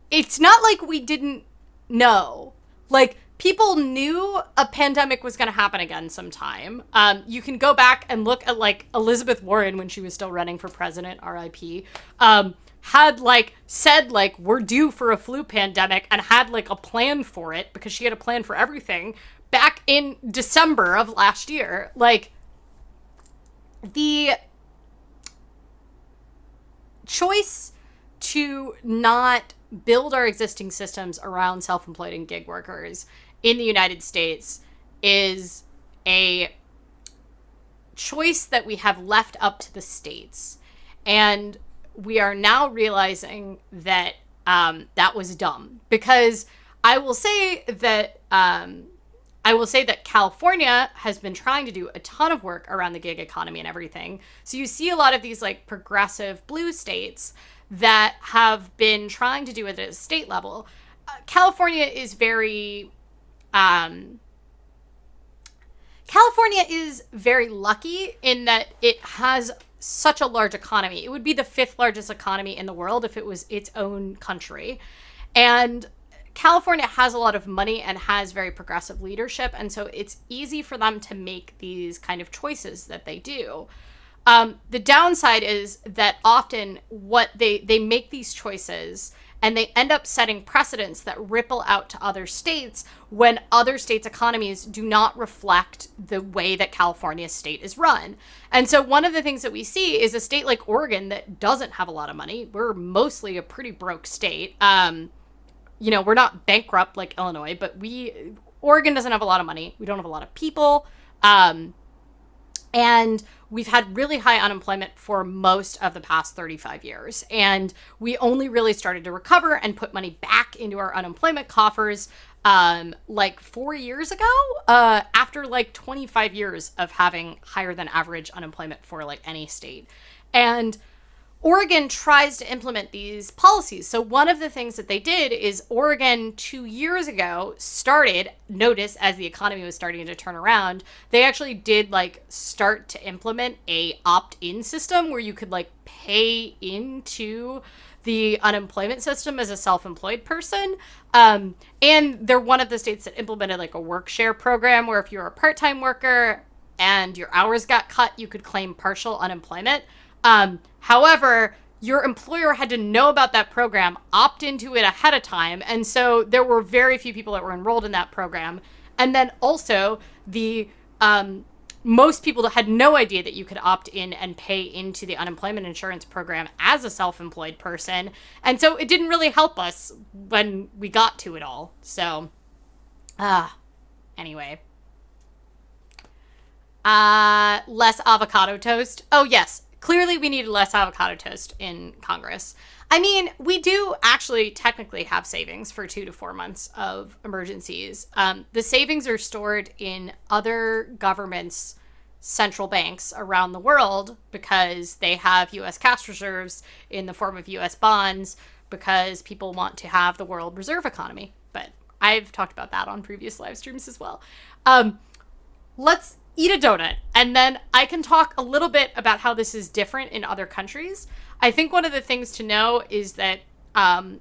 it's not like we didn't know. Like, people knew a pandemic was going to happen again sometime. You can go back and look at, like, Elizabeth Warren when she was still running for president, RIP, had, like, said, like, we're due for a flu pandemic, and had, like, a plan for it, because she had a plan for everything back in December of last year. Like, The choice to not build our existing systems around self-employed and gig workers in the United States is a choice that we have left up to the states. And we are now realizing that that was dumb, because I will say that California has been trying to do a ton of work around the gig economy and everything. So you see a lot of these like progressive blue states that have been trying to do it at a state level. California is very lucky in that it has such a large economy. It would be the 5th largest economy in the world if it was its own country. And California has a lot of money and has very progressive leadership. And so it's easy for them to make these kind of choices that they do. The downside is that often what they make these choices and they end up setting precedents that ripple out to other states when other states' economies do not reflect the way that California's state is run. And so one of the things that we see is a state like Oregon that doesn't have a lot of money. We're mostly a pretty broke state. We're not bankrupt like Illinois, but Oregon doesn't have a lot of money. We don't have a lot of people. And we've had really high unemployment for most of the past 35 years. And we only really started to recover and put money back into our unemployment coffers like 4 years ago, after like 25 years of having higher than average unemployment for like any state. And Oregon tries to implement these policies. So one of the things that they did is Oregon 2 years ago notice as the economy was starting to turn around, they actually did like start to implement a opt-in system where you could like pay into the unemployment system as a self-employed person. And they're one of the states that implemented like a work share program where if you're a part-time worker and your hours got cut, you could claim partial unemployment. However, your employer had to know about that program, opt into it ahead of time. And so there were very few people that were enrolled in that program. And then also most people had no idea that you could opt in and pay into the unemployment insurance program as a self-employed person. And so it didn't really help us when we got to it all. So, anyway. Less avocado toast. Oh, yes. Clearly, we needed less avocado toast in Congress. I mean, we do actually technically have savings for 2 to 4 months of emergencies. The savings are stored in other governments' central banks around the world because they have U.S. cash reserves in the form of U.S. bonds because people want to have the world reserve economy. But I've talked about that on previous live streams as well. Let's eat a donut, and then I can talk a little bit about how this is different in other countries. I think one of the things to know is that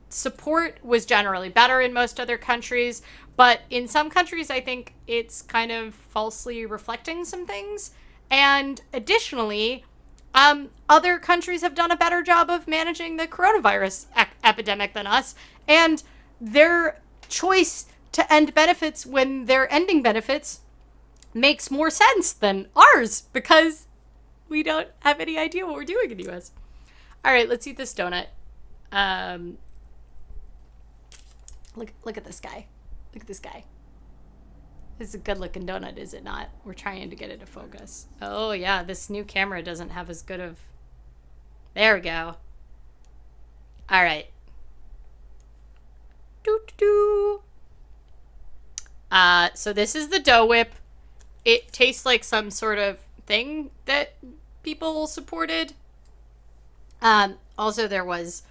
support was generally better in most other countries, but in some countries I think it's kind of falsely reflecting some things. And additionally, other countries have done a better job of managing the coronavirus epidemic than us, and their choice to end benefits when they're ending benefits makes more sense than ours because we don't have any idea what we're doing in the U.S. All right, let's eat this donut. Look at this guy. Look at this guy. This is a good-looking donut, is it not? We're trying to get it to focus. Oh, yeah, this new camera doesn't have as good of... There we go. All right. Doo-doo-doo. So this is the dough whip. It tastes like some sort of thing that people supported. Also, there was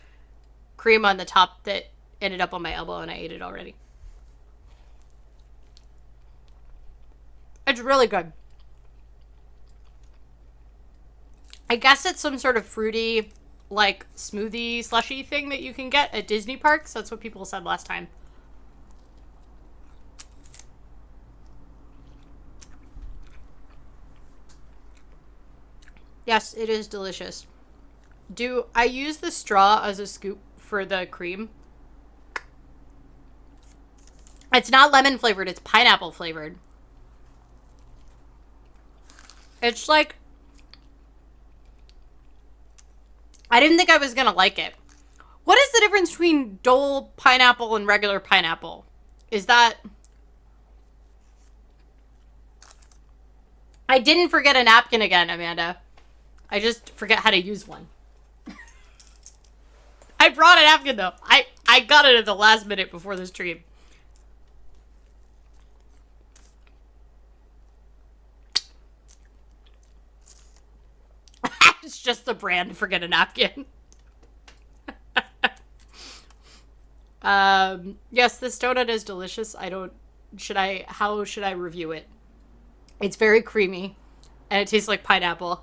cream on the top that ended up on my elbow, and I ate it already. It's really good. I guess it's some sort of fruity, like, smoothie slushy thing that you can get at Disney parks. That's what people said last time. Yes, it is delicious. Do I use the straw as a scoop for the cream? It's not lemon flavored, it's pineapple flavored. It's like I didn't think I was gonna like it. What is the difference between Dole pineapple and regular pineapple? Is that... I didn't forget a napkin again, Amanda. I just forget how to use one. I brought a napkin, though. I got it at the last minute before the stream. It's just the brand, forget a napkin. Yes, this donut is delicious. How should I review it? It's very creamy, and it tastes like pineapple.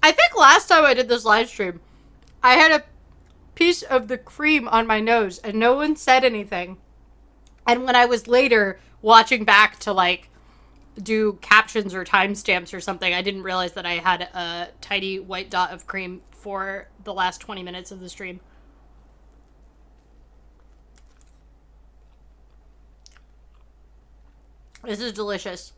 I think last time I did this live stream, I had a piece of the cream on my nose, and no one said anything. And when I was later watching back to, like, do captions or timestamps or something, I didn't realize that I had a tiny white dot of cream for the last 20 minutes of the stream. This is delicious.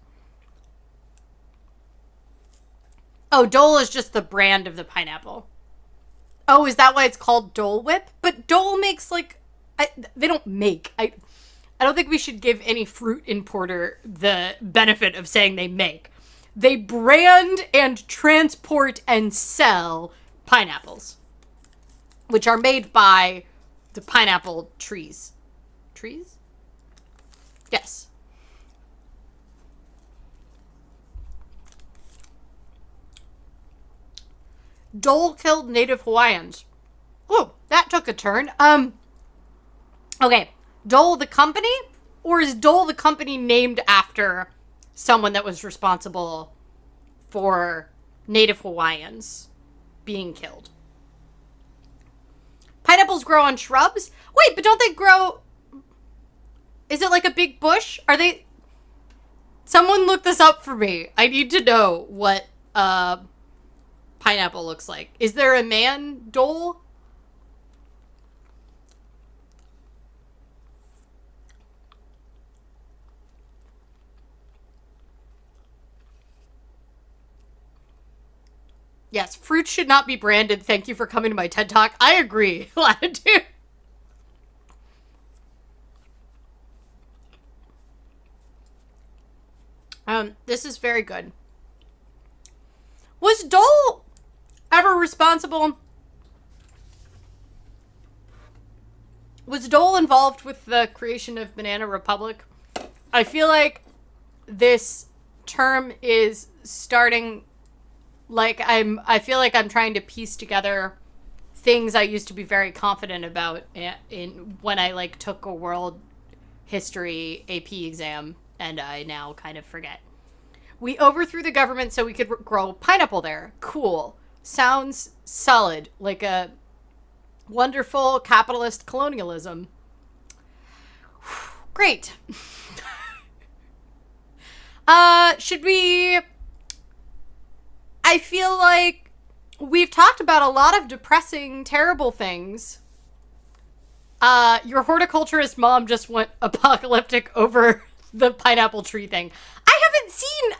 Oh, Dole is just the brand of the pineapple. Oh, is that why it's called Dole Whip? But Dole makes, like... they don't make... I don't think we should give any fruit importer the benefit of saying they make. They brand and transport and sell pineapples, which are made by the pineapple trees. Trees? Yes. Dole killed Native Hawaiians. Ooh, that took a turn. Okay. Dole the company? Or is Dole the company named after someone that was responsible for Native Hawaiians being killed? Pineapples grow on shrubs? Wait, but don't they grow... Is it like a big bush? Are they... Someone look this up for me. I need to know what pineapple looks like. Is there a man Dole? Yes, fruits should not be branded. Thank you for coming to my TED Talk. I agree, Latitude. This is very good. Was Dole ever responsible? Was Dole involved with the creation of Banana Republic? I feel like this term is starting... Like, I feel like I'm trying to piece together things I used to be very confident about in when I, like, took a world history AP exam, and I now kind of forget. We overthrew the government so we could grow pineapple there. Cool. Sounds solid. Like a wonderful capitalist colonialism. Great. Should we... I feel like we've talked about a lot of depressing, terrible things. Your horticulturist mom just went apocalyptic over the pineapple tree thing. I haven't seen,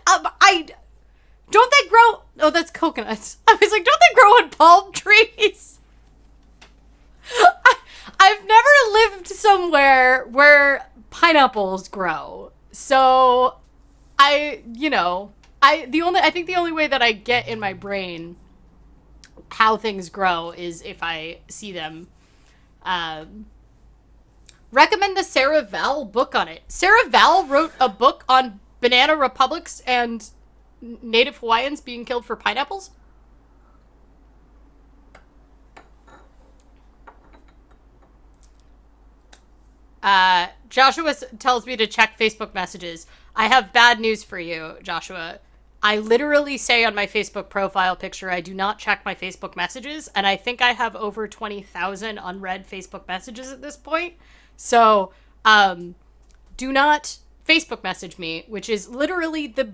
don't they grow, oh, that's coconuts. I was like, don't they grow on palm trees? I've never lived somewhere where pineapples grow. So, I think the only way that I get in my brain how things grow is if I see them. Recommend the Sarah Vowell book on it. Sarah Vowell wrote a book on banana republics and Native Hawaiians being killed for pineapples. Joshua tells me to check Facebook messages. I have bad news for you, Joshua. I literally say on my Facebook profile picture, I do not check my Facebook messages, and I think I have over 20,000 unread Facebook messages at this point. So, do not Facebook message me, which is literally the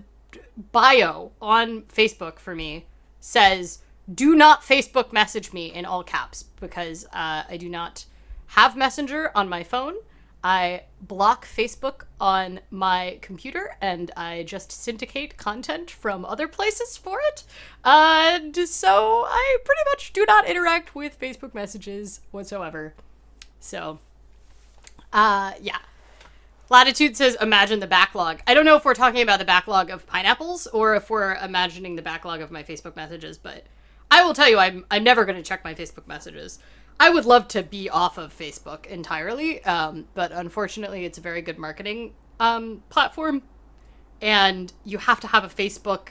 bio on Facebook for me, says, do not Facebook message me in all caps, because I do not have Messenger on my phone. I block Facebook on my computer and I just syndicate content from other places for it. And so I pretty much do not interact with Facebook messages whatsoever. So, yeah. Latitude says, imagine the backlog. I don't know if we're talking about the backlog of pineapples or if we're imagining the backlog of my Facebook messages, but I will tell you, I'm never going to check my Facebook messages. I would love to be off of Facebook entirely, but unfortunately, it's a very good marketing platform, and you have to have a Facebook.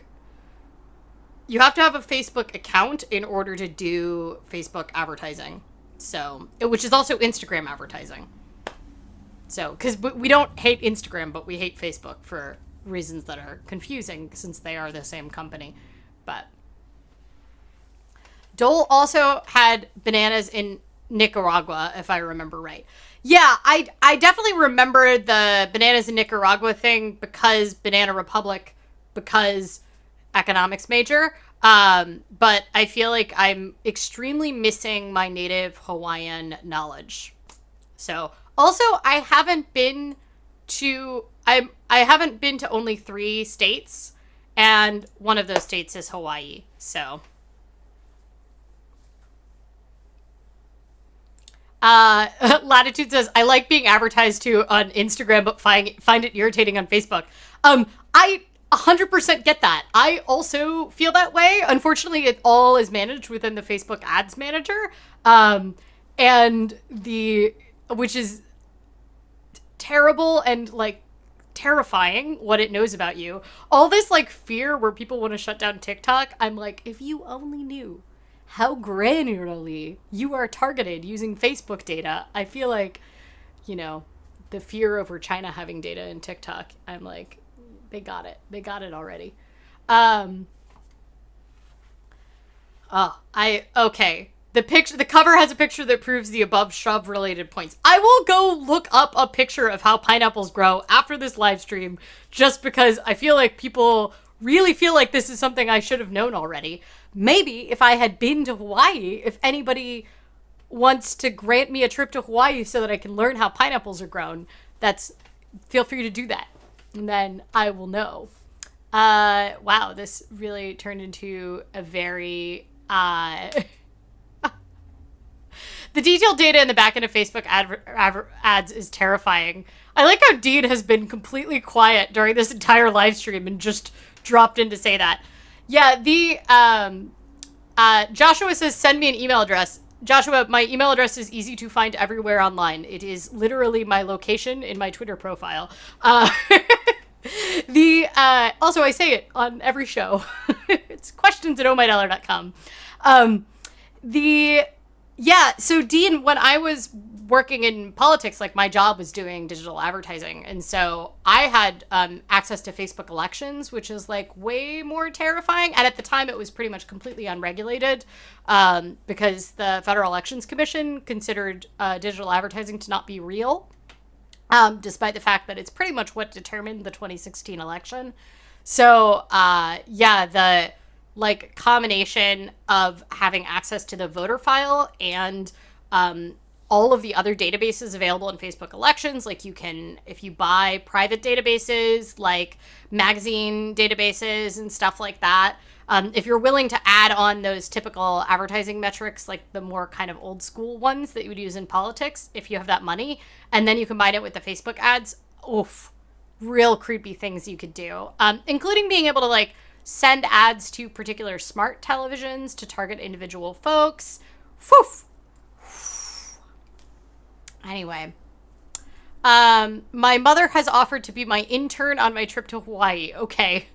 You have to have a Facebook account in order to do Facebook advertising. So, which is also Instagram advertising. So, because we don't hate Instagram, but we hate Facebook for reasons that are confusing since they are the same company. But Dole also had bananas in Nicaragua, if I remember right. Yeah, I definitely remember the bananas in Nicaragua thing because Banana Republic, because economics major. But I feel like I'm extremely missing my native Hawaiian knowledge. So, also, I haven't been to only 3 states, and one of those states is Hawaii. So, Latitude says, I like being advertised to on Instagram, but find it irritating on Facebook. I 100% get that. I also feel that way. Unfortunately, it all is managed within the Facebook Ads Manager, which is terrible and like terrifying what it knows about you. All this like fear where people want to shut down TikTok. I'm like, if you only knew how granularly you are targeted using Facebook data. I feel like, the fear over China having data in TikTok, I'm like, they got it. They got it already. Okay. The cover has a picture that proves the above shrub related points. I will go look up a picture of how pineapples grow after this live stream, just because I feel like people really feel like this is something I should have known already. Maybe if I had been to Hawaii, if anybody wants to grant me a trip to Hawaii so that I can learn how pineapples are grown, feel free to do that. And then I will know. Wow, this really turned into a very, the detailed data in the back end of Facebook ads is terrifying. I like how Dean has been completely quiet during this entire live stream and just dropped in to say that. Yeah, Joshua says, send me an email address. Joshua, my email address is easy to find everywhere online. It is literally my location in my Twitter profile. Also, I say it on every show. It's questions@ohmydollar.com. So Dean, when I was working in politics, like my job was doing digital advertising. And so I had access to Facebook elections, which is like way more terrifying. And at the time it was pretty much completely unregulated because the Federal Elections Commission considered digital advertising to not be real, despite the fact that it's pretty much what determined the 2016 election. So the combination of having access to the voter file and all of the other databases available in Facebook elections, like you can, if you buy private databases, like magazine databases and stuff like that, if you're willing to add on those typical advertising metrics, like the more kind of old school ones that you would use in politics, if you have that money, and then you combine it with the Facebook ads, real creepy things you could do, including being able to send ads to particular smart televisions to target individual folks. Whew. Anyway, my mother has offered to be my intern on my trip to Hawaii. Okay.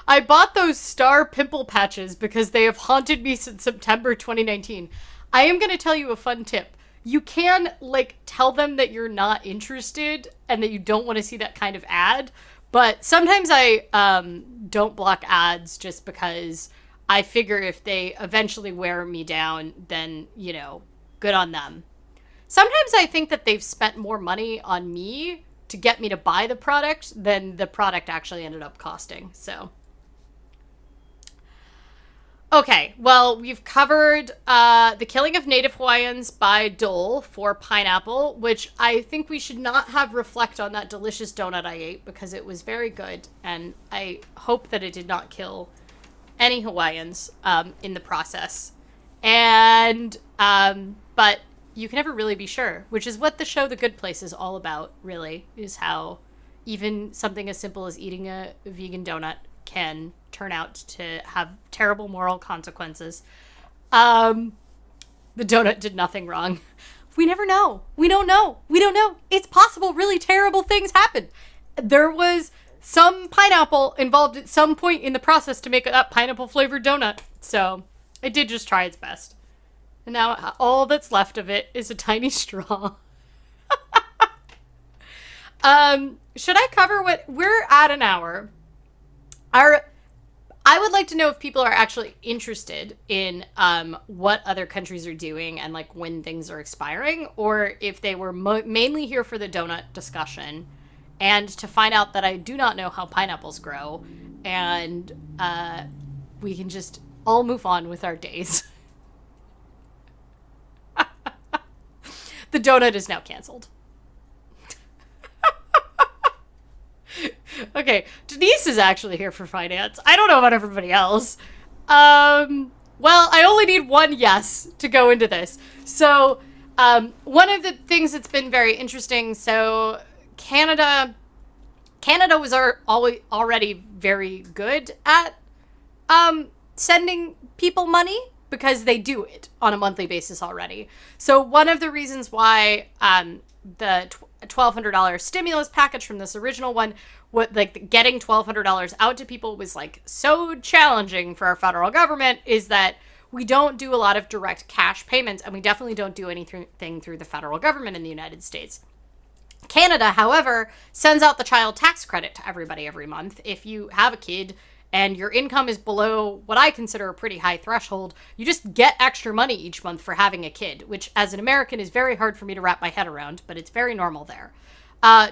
I bought those star pimple patches because they have haunted me since September 2019. I am going to tell you a fun tip. You can, tell them that you're not interested and that you don't want to see that kind of ad. But sometimes I don't block ads just because I figure if they eventually wear me down, then, good on them. Sometimes I think that they've spent more money on me to get me to buy the product than the product actually ended up costing. So, Okay, well, we've covered the killing of Native Hawaiians by Dole for pineapple, which I think we should not have reflect on that delicious donut I ate because it was very good, and I hope that it did not kill any Hawaiians in the process. And, but you can never really be sure, which is what the show The Good Place is all about, really, is how even something as simple as eating a vegan donut can turn out to have terrible moral consequences. The donut did nothing wrong. We never know. We don't know. We don't know. It's possible really terrible things happen. There was some pineapple involved at some point in the process to make that pineapple flavored donut. So it did just try its best. And now all that's left of it is a tiny straw. Should I cover what we're at an hour? I would like to know if people are actually interested in what other countries are doing and like when things are expiring, or if they were mainly here for the donut discussion and to find out that I do not know how pineapples grow, and we can just all move on with our days. The donut is now canceled. Okay, Denise is actually here for finance. I don't know about everybody else. Well, I only need one yes to go into this. So, one of the things that's been very interesting, so Canada was already very good at sending people money because they do it on a monthly basis already. So one of the reasons why the $1,200 stimulus package from this original one, getting $1,200 out to people was like so challenging for our federal government, is that we don't do a lot of direct cash payments, and we definitely don't do anything through the federal government in the United States. Canada, however, sends out the child tax credit to everybody every month. If you have a kid and your income is below what I consider a pretty high threshold, you just get extra money each month for having a kid, which as an American is very hard for me to wrap my head around, but it's very normal there.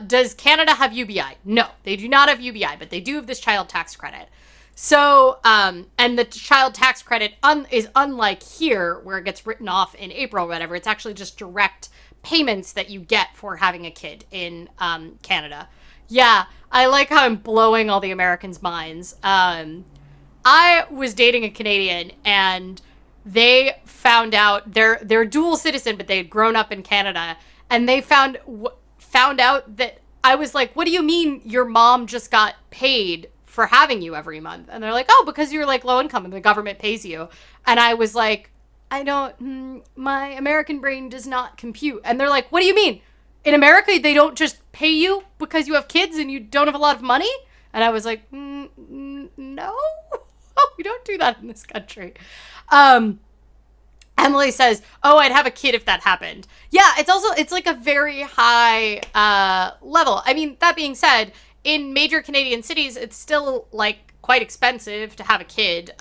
Does Canada have UBI? No, they do not have UBI, but they do have this child tax credit. So, and the child tax credit is unlike here, where it gets written off in April or whatever. It's actually just direct payments that you get for having a kid in Canada. Yeah, I like how I'm blowing all the Americans' minds. I was dating a Canadian, and they found out they're dual citizen, but they had grown up in Canada, and they found out that I was like, "What do you mean your mom just got paid for having you every month?" And they're like, "Oh, because you're like low income and the government pays you." And I was like, my American brain does not compute. And they're like, "What do you mean? In America, they don't just pay you because you have kids and you don't have a lot of money?" And I was like, no, we don't do that in this country. Emily says, "Oh, I'd have a kid if that happened." Yeah, it's like a very high level. I mean, that being said, in major Canadian cities, it's still like quite expensive to have a kid.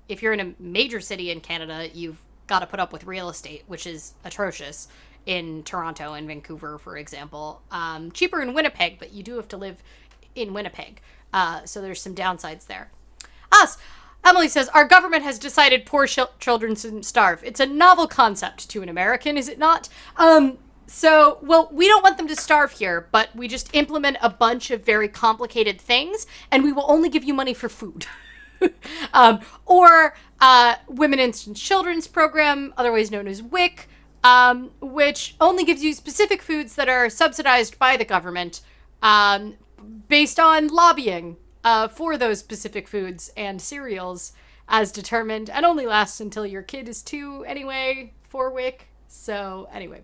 If you're in a major city in Canada, you've got to put up with real estate, which is atrocious in Toronto and Vancouver, for example. Cheaper in Winnipeg, but you do have to live in Winnipeg. So there's some downsides there. Emily says, "Our government has decided poor children shouldn't starve. It's a novel concept to an American, is it not?" Well, we don't want them to starve here, but we just implement a bunch of very complicated things, and we will only give you money for food. Or Women and Children's Program, otherwise known as WIC, which only gives you specific foods that are subsidized by the government based on lobbying for those specific foods and cereals as determined, and only lasts until your kid is 2 anyway for WIC. So anyway,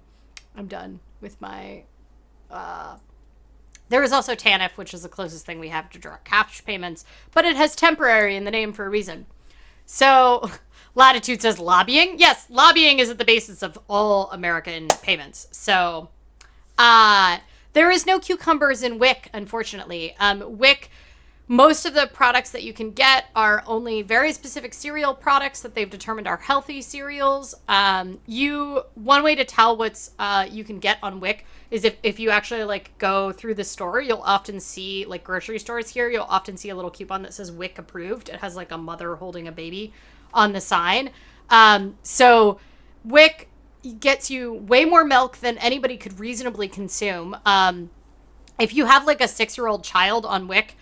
I'm done with my... There is also TANF, which is the closest thing we have to direct cash payments, but it has temporary in the name for a reason. So, Latitude says lobbying. Yes, lobbying is at the basis of all American payments. So, there is no cucumbers in WIC, unfortunately. WIC Most of the products that you can get are only very specific cereal products that they've determined are healthy cereals. One way to tell what's you can get on Wick is if you actually like go through the store, you'll often see, like grocery stores here, you'll often see a little coupon that says Wick approved. It has like a mother holding a baby on the sign. So Wick gets you way more milk than anybody could reasonably consume. If you have like a 6-year-old child on Wick,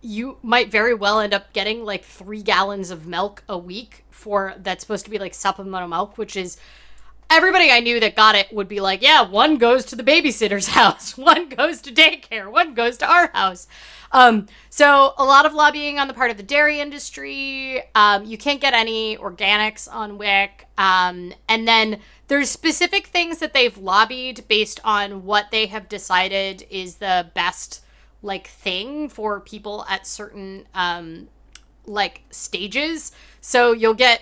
you might very well end up getting like 3 gallons of milk a week that's supposed to be like supplemental milk, which is, everybody I knew that got it would be like, yeah, one goes to the babysitter's house, one goes to daycare, one goes to our house. So a lot of lobbying on the part of the dairy industry. You can't get any organics on Wick. And then there's specific things that they've lobbied based on what they have decided is the best like thing for people at certain like stages. So you'll get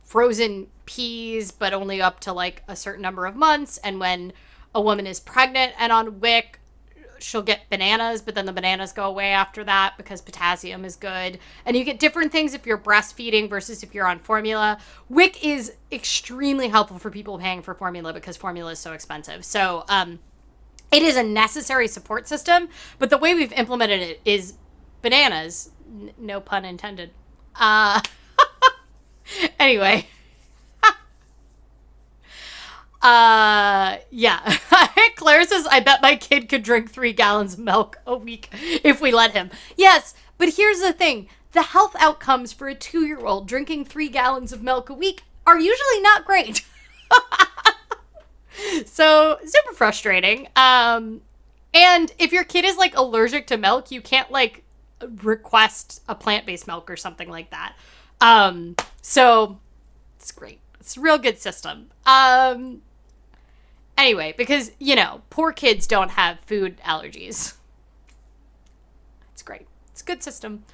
frozen peas, but only up to like a certain number of months. And when a woman is pregnant and on Wick, she'll get bananas, but then the bananas go away after that because potassium is good. And you get different things if you're breastfeeding versus if you're on formula. Wick is extremely helpful for people paying for formula because formula is so expensive. So it is a necessary support system, but the way we've implemented it is bananas. No pun intended. Anyway. Yeah. Claire says, I bet my kid could drink 3 gallons of milk a week if we let him. Yes, but here's the thing. The health outcomes for a 2-year-old drinking 3 gallons of milk a week are usually not great. So, super frustrating. And if your kid is, like, allergic to milk, you can't, like, request a plant-based milk or something like that. So, it's great. It's a real good system. Anyway, because, poor kids don't have food allergies. It's great. It's a good system.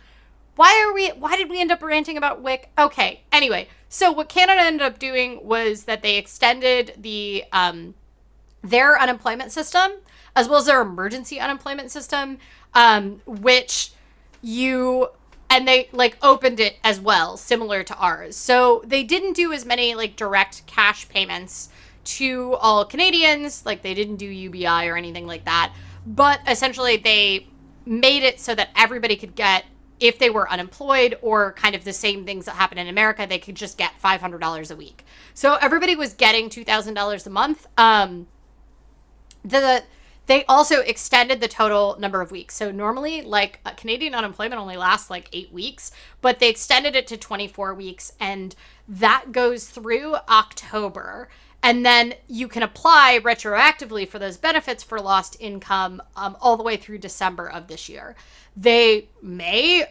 Why did we end up ranting about Wick? Okay, anyway, so what Canada ended up doing was that they extended their unemployment system, as well as their emergency unemployment system, and they like opened it as well, similar to ours. So they didn't do as many like direct cash payments to all Canadians, like they didn't do UBI or anything like that. But essentially they made it so that everybody could get, if they were unemployed or kind of the same things that happen in America, they could just get $500 a week. So everybody was getting $2,000 a month. They also extended the total number of weeks. So normally, like, Canadian unemployment only lasts like 8 weeks, but they extended it to 24 weeks, and that goes through October. And then you can apply retroactively for those benefits for lost income all the way through December of this year. They may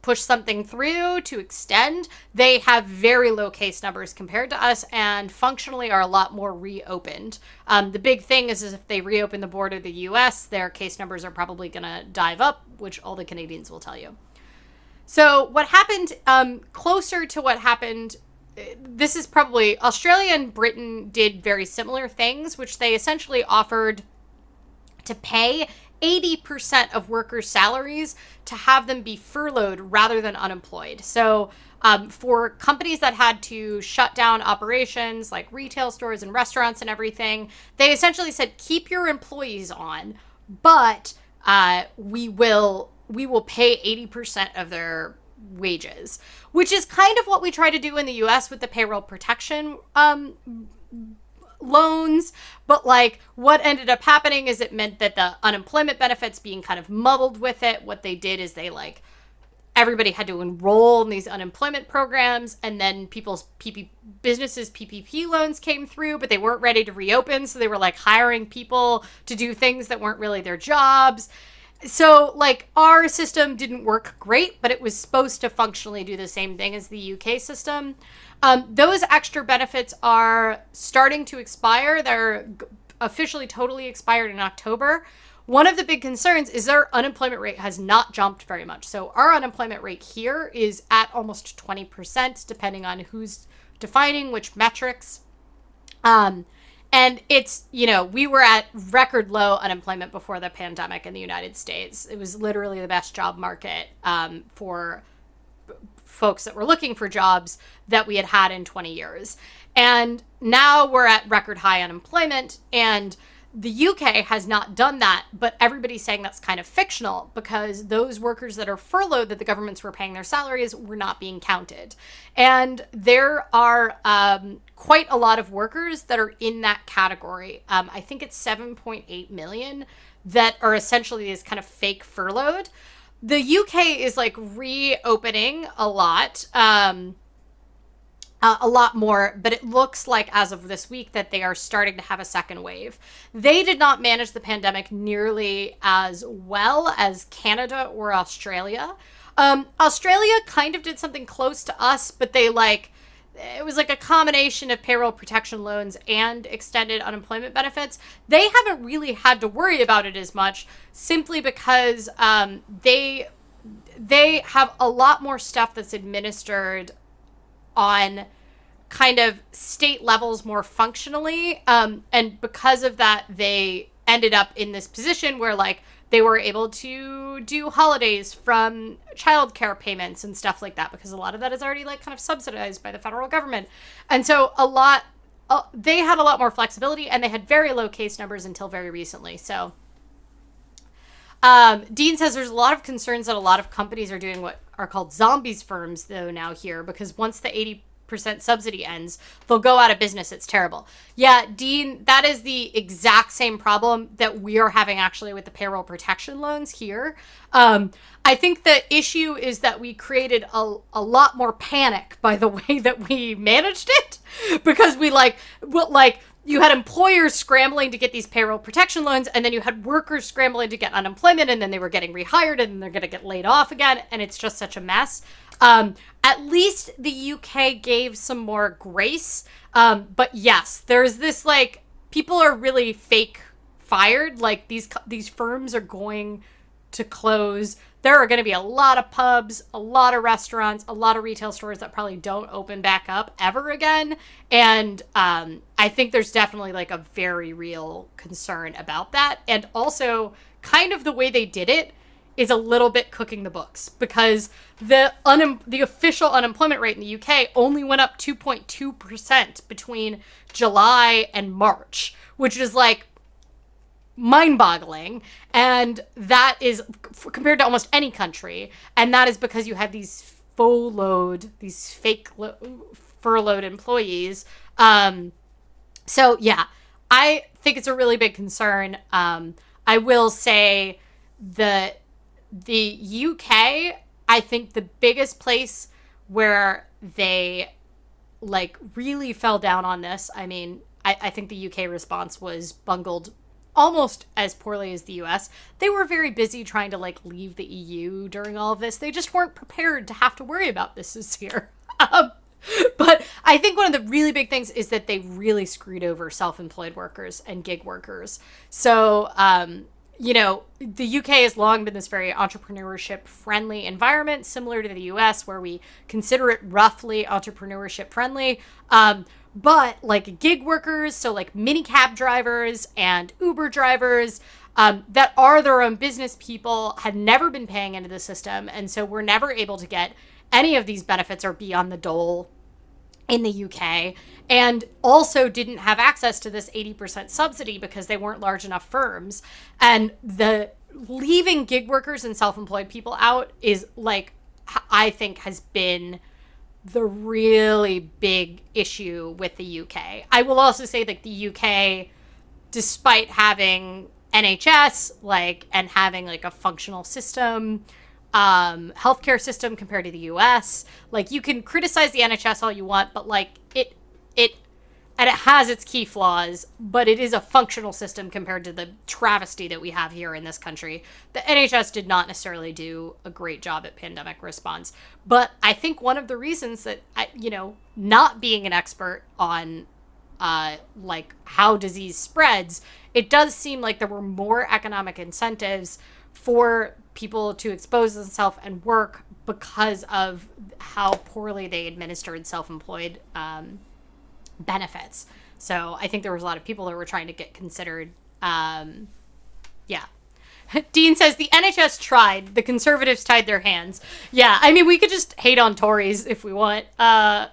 push something through to extend. They have very low case numbers compared to us and functionally are a lot more reopened. The big thing is if they reopen the border to the U.S., their case numbers are probably going to dive up, which all the Canadians will tell you. So what happened, closer to what happened, this is probably, Australia and Britain did very similar things, which they essentially offered to pay 80% of workers' salaries to have them be furloughed rather than unemployed. So for companies that had to shut down operations like retail stores and restaurants and everything, they essentially said, keep your employees on, but we will pay 80% of their wages, which is kind of what we try to do in the US with the payroll protection loans. But like what ended up happening is it meant that the unemployment benefits being kind of muddled with it. What they did is everybody had to enroll in these unemployment programs, and then people's businesses' PPP loans came through, but they weren't ready to reopen. So they were like hiring people to do things that weren't really their jobs. So, like, our system didn't work great, but it was supposed to functionally do the same thing as the UK system. Those extra benefits are starting to expire. They're officially totally expired in October. One of the big concerns is their unemployment rate has not jumped very much. So our unemployment rate here is at almost 20%, depending on who's defining which metrics. And it's, we were at record low unemployment before the pandemic in the United States. It was literally the best job market for folks that were looking for jobs that we had had in 20 years. And now we're at record high unemployment, and the UK has not done that, but everybody's saying that's kind of fictional because those workers that are furloughed that the governments were paying their salaries were not being counted. And there are quite a lot of workers that are in that category. I think it's 7.8 million that are essentially these kind of fake furloughed. The UK is like reopening a lot more, but it looks like as of this week that they are starting to have a second wave. They did not manage the pandemic nearly as well as Canada or Australia. Australia kind of did something close to us, but it was like a combination of payroll protection loans and extended unemployment benefits. They haven't really had to worry about it as much simply because they have a lot more stuff that's administered on kind of state levels more functionally. And because of that, they ended up in this position where they were able to do holidays from childcare payments and stuff like that, because a lot of that is already kind of subsidized by the federal government. And so they had a lot more flexibility, and they had very low case numbers until very recently. So Dean says there's a lot of concerns that a lot of companies are doing what are called zombies firms, though, now here, because once the 80% subsidy ends, they'll go out of business. It's terrible. Yeah, Dean, that is the exact same problem that we are having actually with the payroll protection loans here. I think the issue is that we created a lot more panic by the way that we managed it, because you had employers scrambling to get these payroll protection loans, and then you had workers scrambling to get unemployment, and then they were getting rehired, and then they're going to get laid off again, and it's just such a mess. At least the UK gave some more grace. But yes, there's this people are really fake fired. These firms are going to close. There are going to be a lot of pubs, a lot of restaurants, a lot of retail stores that probably don't open back up ever again. And I think there's definitely a very real concern about that. And also kind of the way they did it is a little bit cooking the books, because the official unemployment rate in the UK only went up 2.2% between July and March, which is mind-boggling. And that is compared to almost any country. And that is because you have these fake furloughed employees. So yeah, I think it's a really big concern. I will say that the UK, I think the biggest place where they really fell down on this, I mean, I think the UK response was bungled almost as poorly as the US. They were very busy trying to leave the EU during all of this. They just weren't prepared to have to worry about this year. But I think one of the really big things is that they really screwed over self-employed workers and gig workers. So, the UK has long been this very entrepreneurship-friendly environment, similar to the US, where we consider it roughly entrepreneurship-friendly. But gig workers, so mini cab drivers and Uber drivers that are their own business people, had never been paying into the system. And so were never able to get any of these benefits or be on the dole in the UK, and also didn't have access to this 80% subsidy because they weren't large enough firms. And the leaving gig workers and self-employed people out is I think has been the really big issue with the UK. I will also say that the UK, despite having NHS and having a functional system, healthcare system compared to the US, you can criticize the NHS all you want, but it has its key flaws, but it is a functional system compared to the travesty that we have here in this country. The NHS did not necessarily do a great job at pandemic response, but I think one of the reasons that not being an expert on how disease spreads, it does seem like there were more economic incentives for people to expose themselves and work because of how poorly they administered self-employed benefits. So I think there was a lot of people that were trying to get considered. Yeah. Dean says the NHS tried. The Conservatives tied their hands. Yeah, I mean, we could just hate on Tories if we want. I'm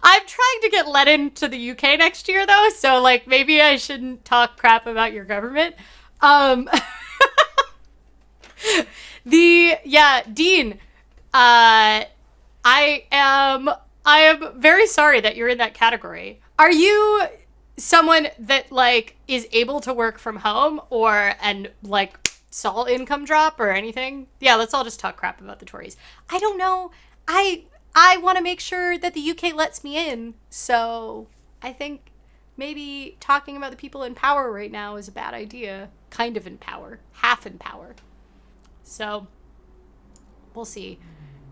trying to get let into the UK next year, though, so, like, maybe I shouldn't talk crap about your government. Dean, I am very sorry that you're in that category. Are you someone that, like, is able to work from home and like saw income drop or anything? Yeah, let's all just talk crap about the Tories. I don't know. I want to make sure that the UK lets me in, so I think maybe talking about the people in power right now is a bad idea. Kind of in power. Half in power. So, we'll see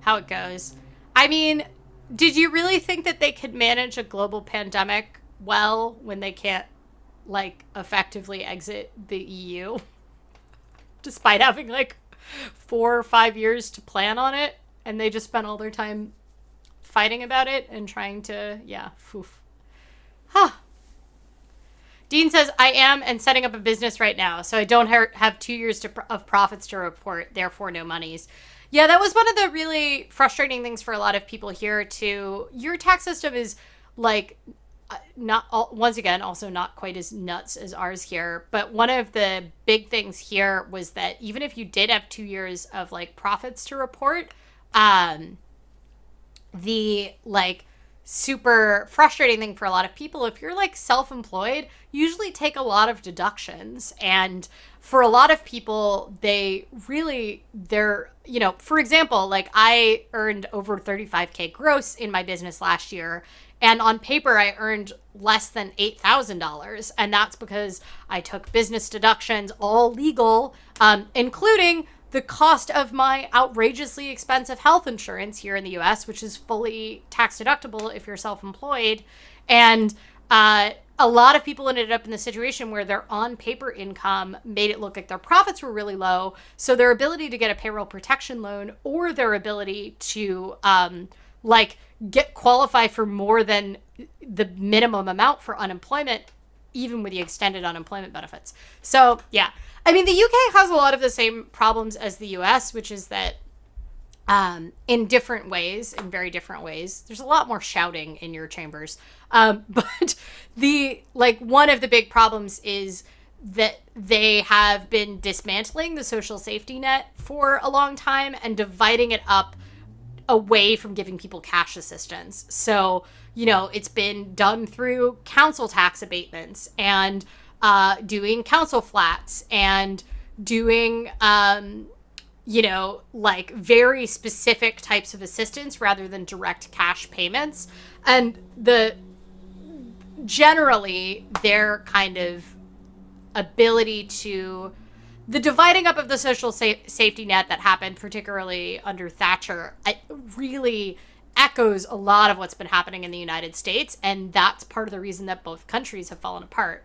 how it goes. I mean, did you really think that they could manage a global pandemic well when they can't, like, effectively exit the EU? Despite having, like, 4 or 5 years to plan on it, and they just spent all their time fighting about it and trying to, Huh. Dean says, I am and setting up a business right now, so I don't have 2 years of profits to report, therefore no monies. Yeah, that was one of the really frustrating things for a lot of people here, too. Your tax system is, like, once again, also not quite as nuts as ours here. But one of the big things here was that even if you did have 2 years of, like, profits to report, the, like, super frustrating thing for a lot of people, if you're, like, self-employed, you usually take a lot of deductions. And for a lot of people, they're, you know, for example, like, I earned over 35K gross in my business last year. And on paper, I earned less than $8,000. And that's because I took business deductions, all legal, including the cost of my outrageously expensive health insurance here in the US, which is fully tax deductible if you're self-employed. And a lot of people ended up in the situation where their on-paper income made it look like their profits were really low. So their ability to get a payroll protection loan or their ability to qualify for more than the minimum amount for unemployment, even with the extended unemployment benefits. So, yeah. I mean, the UK has a lot of the same problems as the US, which is that in different ways, in very different ways, there's a lot more shouting in your chambers. But one of the big problems is that they have been dismantling the social safety net for a long time and dividing it up away from giving people cash assistance. So, you know, it's been done through council tax abatements and doing council flats and doing, like very specific types of assistance rather than direct cash payments. And generally their kind of ability to, the dividing up of the social safety net that happened particularly under Thatcher, it really echoes a lot of what's been happening in the United States. And that's part of the reason that both countries have fallen apart.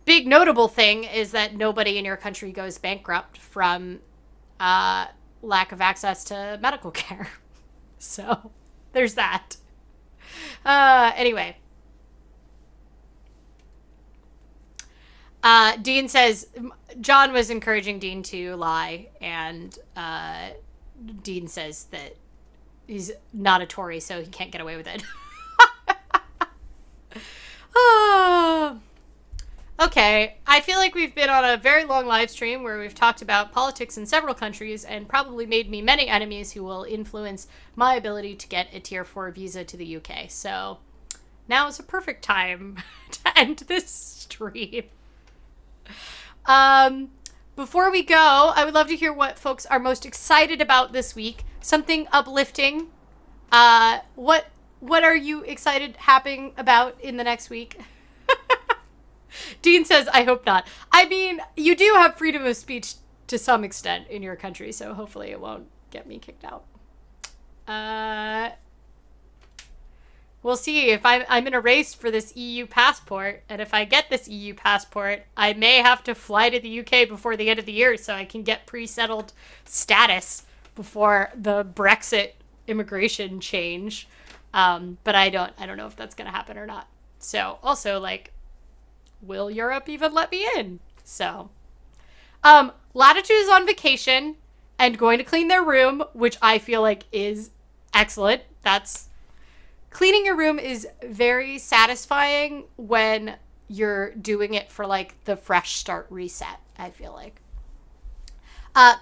Big notable thing is that nobody in your country goes bankrupt from lack of access to medical care. So there's that. Anyway. Dean says, John was encouraging Dean to lie, and Dean says that he's not a Tory, so he can't get away with it. Okay, I feel like we've been on a very long live stream where we've talked about politics in several countries and probably made me many enemies who will influence my ability to get a tier 4 visa to the UK. So now is a perfect time to end this stream. Before we go, I would love to hear what folks are most excited about this week. Something uplifting. What are you excited happening about in the next week? Dean says, I hope not. I mean, you do have freedom of speech to some extent in your country, so hopefully it won't get me kicked out. We'll see. If I'm in a race for this EU passport, and if I get this EU passport, I may have to fly to the UK before the end of the year so I can get pre-settled status before the Brexit immigration change. But I don't know if that's going to happen or not. So also, like, will Europe even let me in? So, Latitude is on vacation and going to clean their room, which I feel like is excellent. Cleaning your room is very satisfying when you're doing it for like the fresh start reset, I feel like.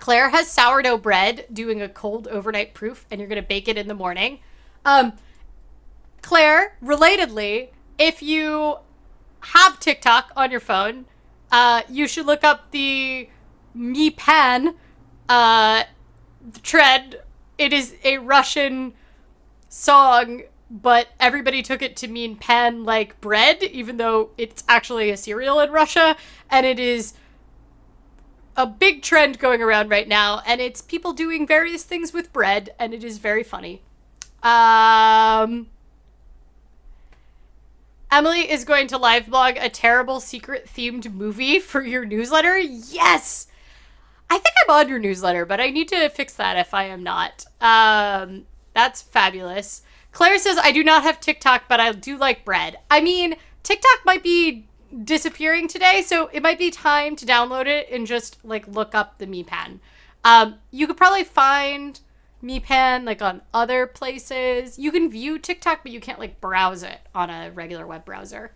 Claire has sourdough bread doing a cold overnight proof, and you're going to bake it in the morning. Claire, relatedly, if you have TikTok on your phone, you should look up the Mi Pan trend. It is a Russian song, but everybody took it to mean pan like bread, even though it's actually a cereal in Russia, and it is a big trend going around right now, and it's people doing various things with bread, and it is very funny. Emily is going to live blog a terrible secret themed movie for your newsletter. Yes! I think I'm on your newsletter, but I need to fix that if I am not. That's fabulous. Claire says, I do not have TikTok, but I do like bread. I mean, TikTok might be disappearing today, so it might be time to download it and just, like, look up the Mi Pan. You could probably find Mi Pan, like, on other places. You can view TikTok, but you can't, like, browse it on a regular web browser.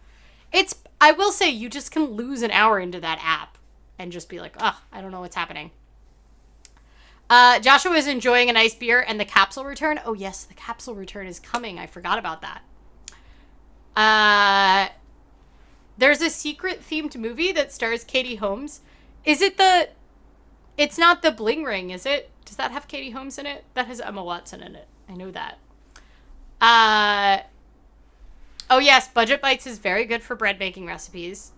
I will say, you just can lose an hour into that app and just be like, oh, I don't know what's happening. Joshua is enjoying a nice beer and the capsule return. Oh, yes, the capsule return is coming. I forgot about that. There's a secret themed movie that stars Katie Holmes. Is it it's not the Bling Ring, is it? Does that have Katie Holmes in it? That has Emma Watson in it. I know that. Oh, yes, Budget Bites is very good for bread making recipes.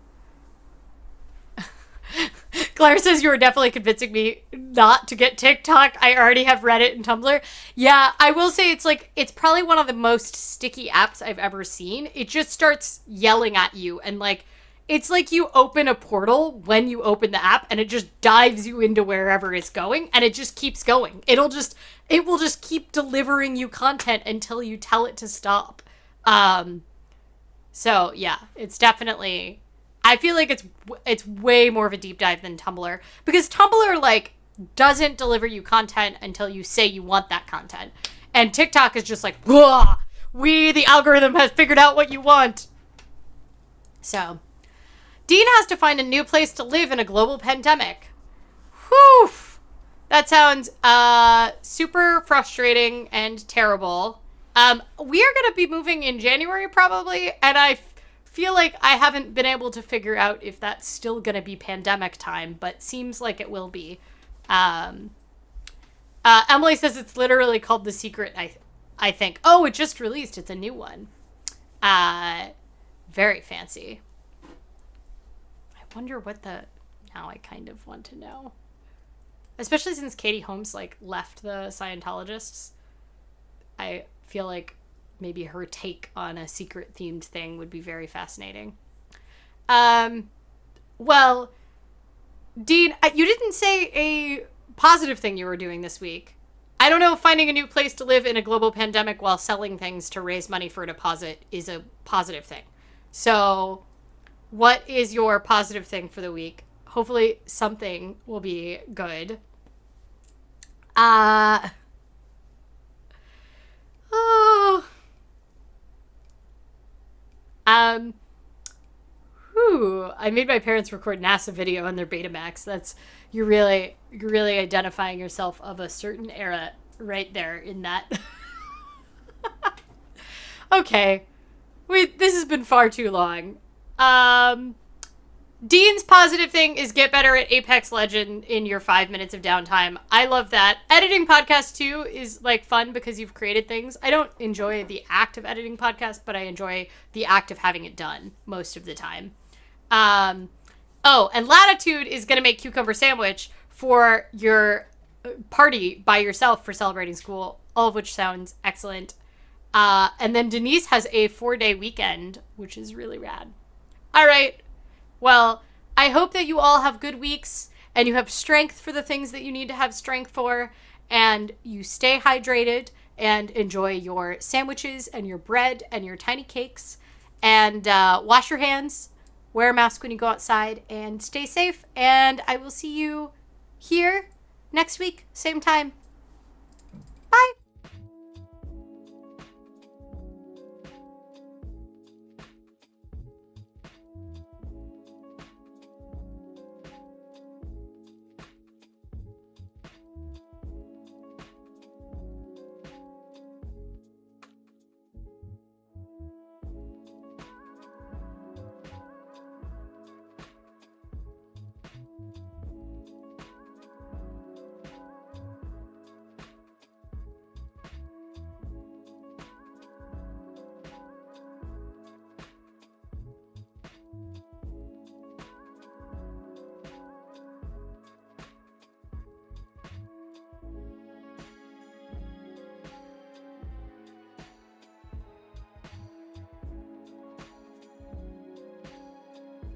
Claire says you were definitely convincing me not to get TikTok. I already have Reddit and Tumblr. Yeah, I will say it's probably one of the most sticky apps I've ever seen. It just starts yelling at you, and like it's like you open a portal when you open the app, and it just dives you into wherever it's going, and it just keeps going. It will just keep delivering you content until you tell it to stop. So yeah, it's definitely. I feel like it's way more of a deep dive than Tumblr, because Tumblr like doesn't deliver you content until you say you want that content, and TikTok is just like, whoa, the algorithm has figured out what you want. So, Dean has to find a new place to live in a global pandemic. Whew, that sounds super frustrating and terrible. We are gonna be moving in January probably, and I feel like I haven't been able to figure out if that's still going to be pandemic time, but seems like it will be. Emily says it's literally called The Secret, I think. Oh, it just released. It's a new one. Very fancy. I wonder what now I kind of want to know. Especially since Katie Holmes, like, left the Scientologists. I feel like maybe her take on a secret themed thing would be very fascinating. Well, Dean, you didn't say a positive thing you were doing this week. I don't know if finding a new place to live in a global pandemic while selling things to raise money for a deposit is a positive thing. So what is your positive thing for the week? Hopefully something will be good. Oh. I made my parents record NASA video on their Betamax. You're really identifying yourself of a certain era right there in that. Okay. This has been far too long. Dean's positive thing is get better at Apex Legend in your 5 minutes of downtime. I love that. Editing podcasts too is like fun because you've created things. I don't enjoy the act of editing podcasts, but I enjoy the act of having it done most of the time. Oh, and Latitude is going to make cucumber sandwich for your party by yourself for celebrating school, all of which sounds excellent. And then Denise has a 4-day weekend, which is really rad. All right. Well, I hope that you all have good weeks and you have strength for the things that you need to have strength for, and you stay hydrated and enjoy your sandwiches and your bread and your tiny cakes. And wash your hands, wear a mask when you go outside, and stay safe. And I will see you here next week, same time. Bye.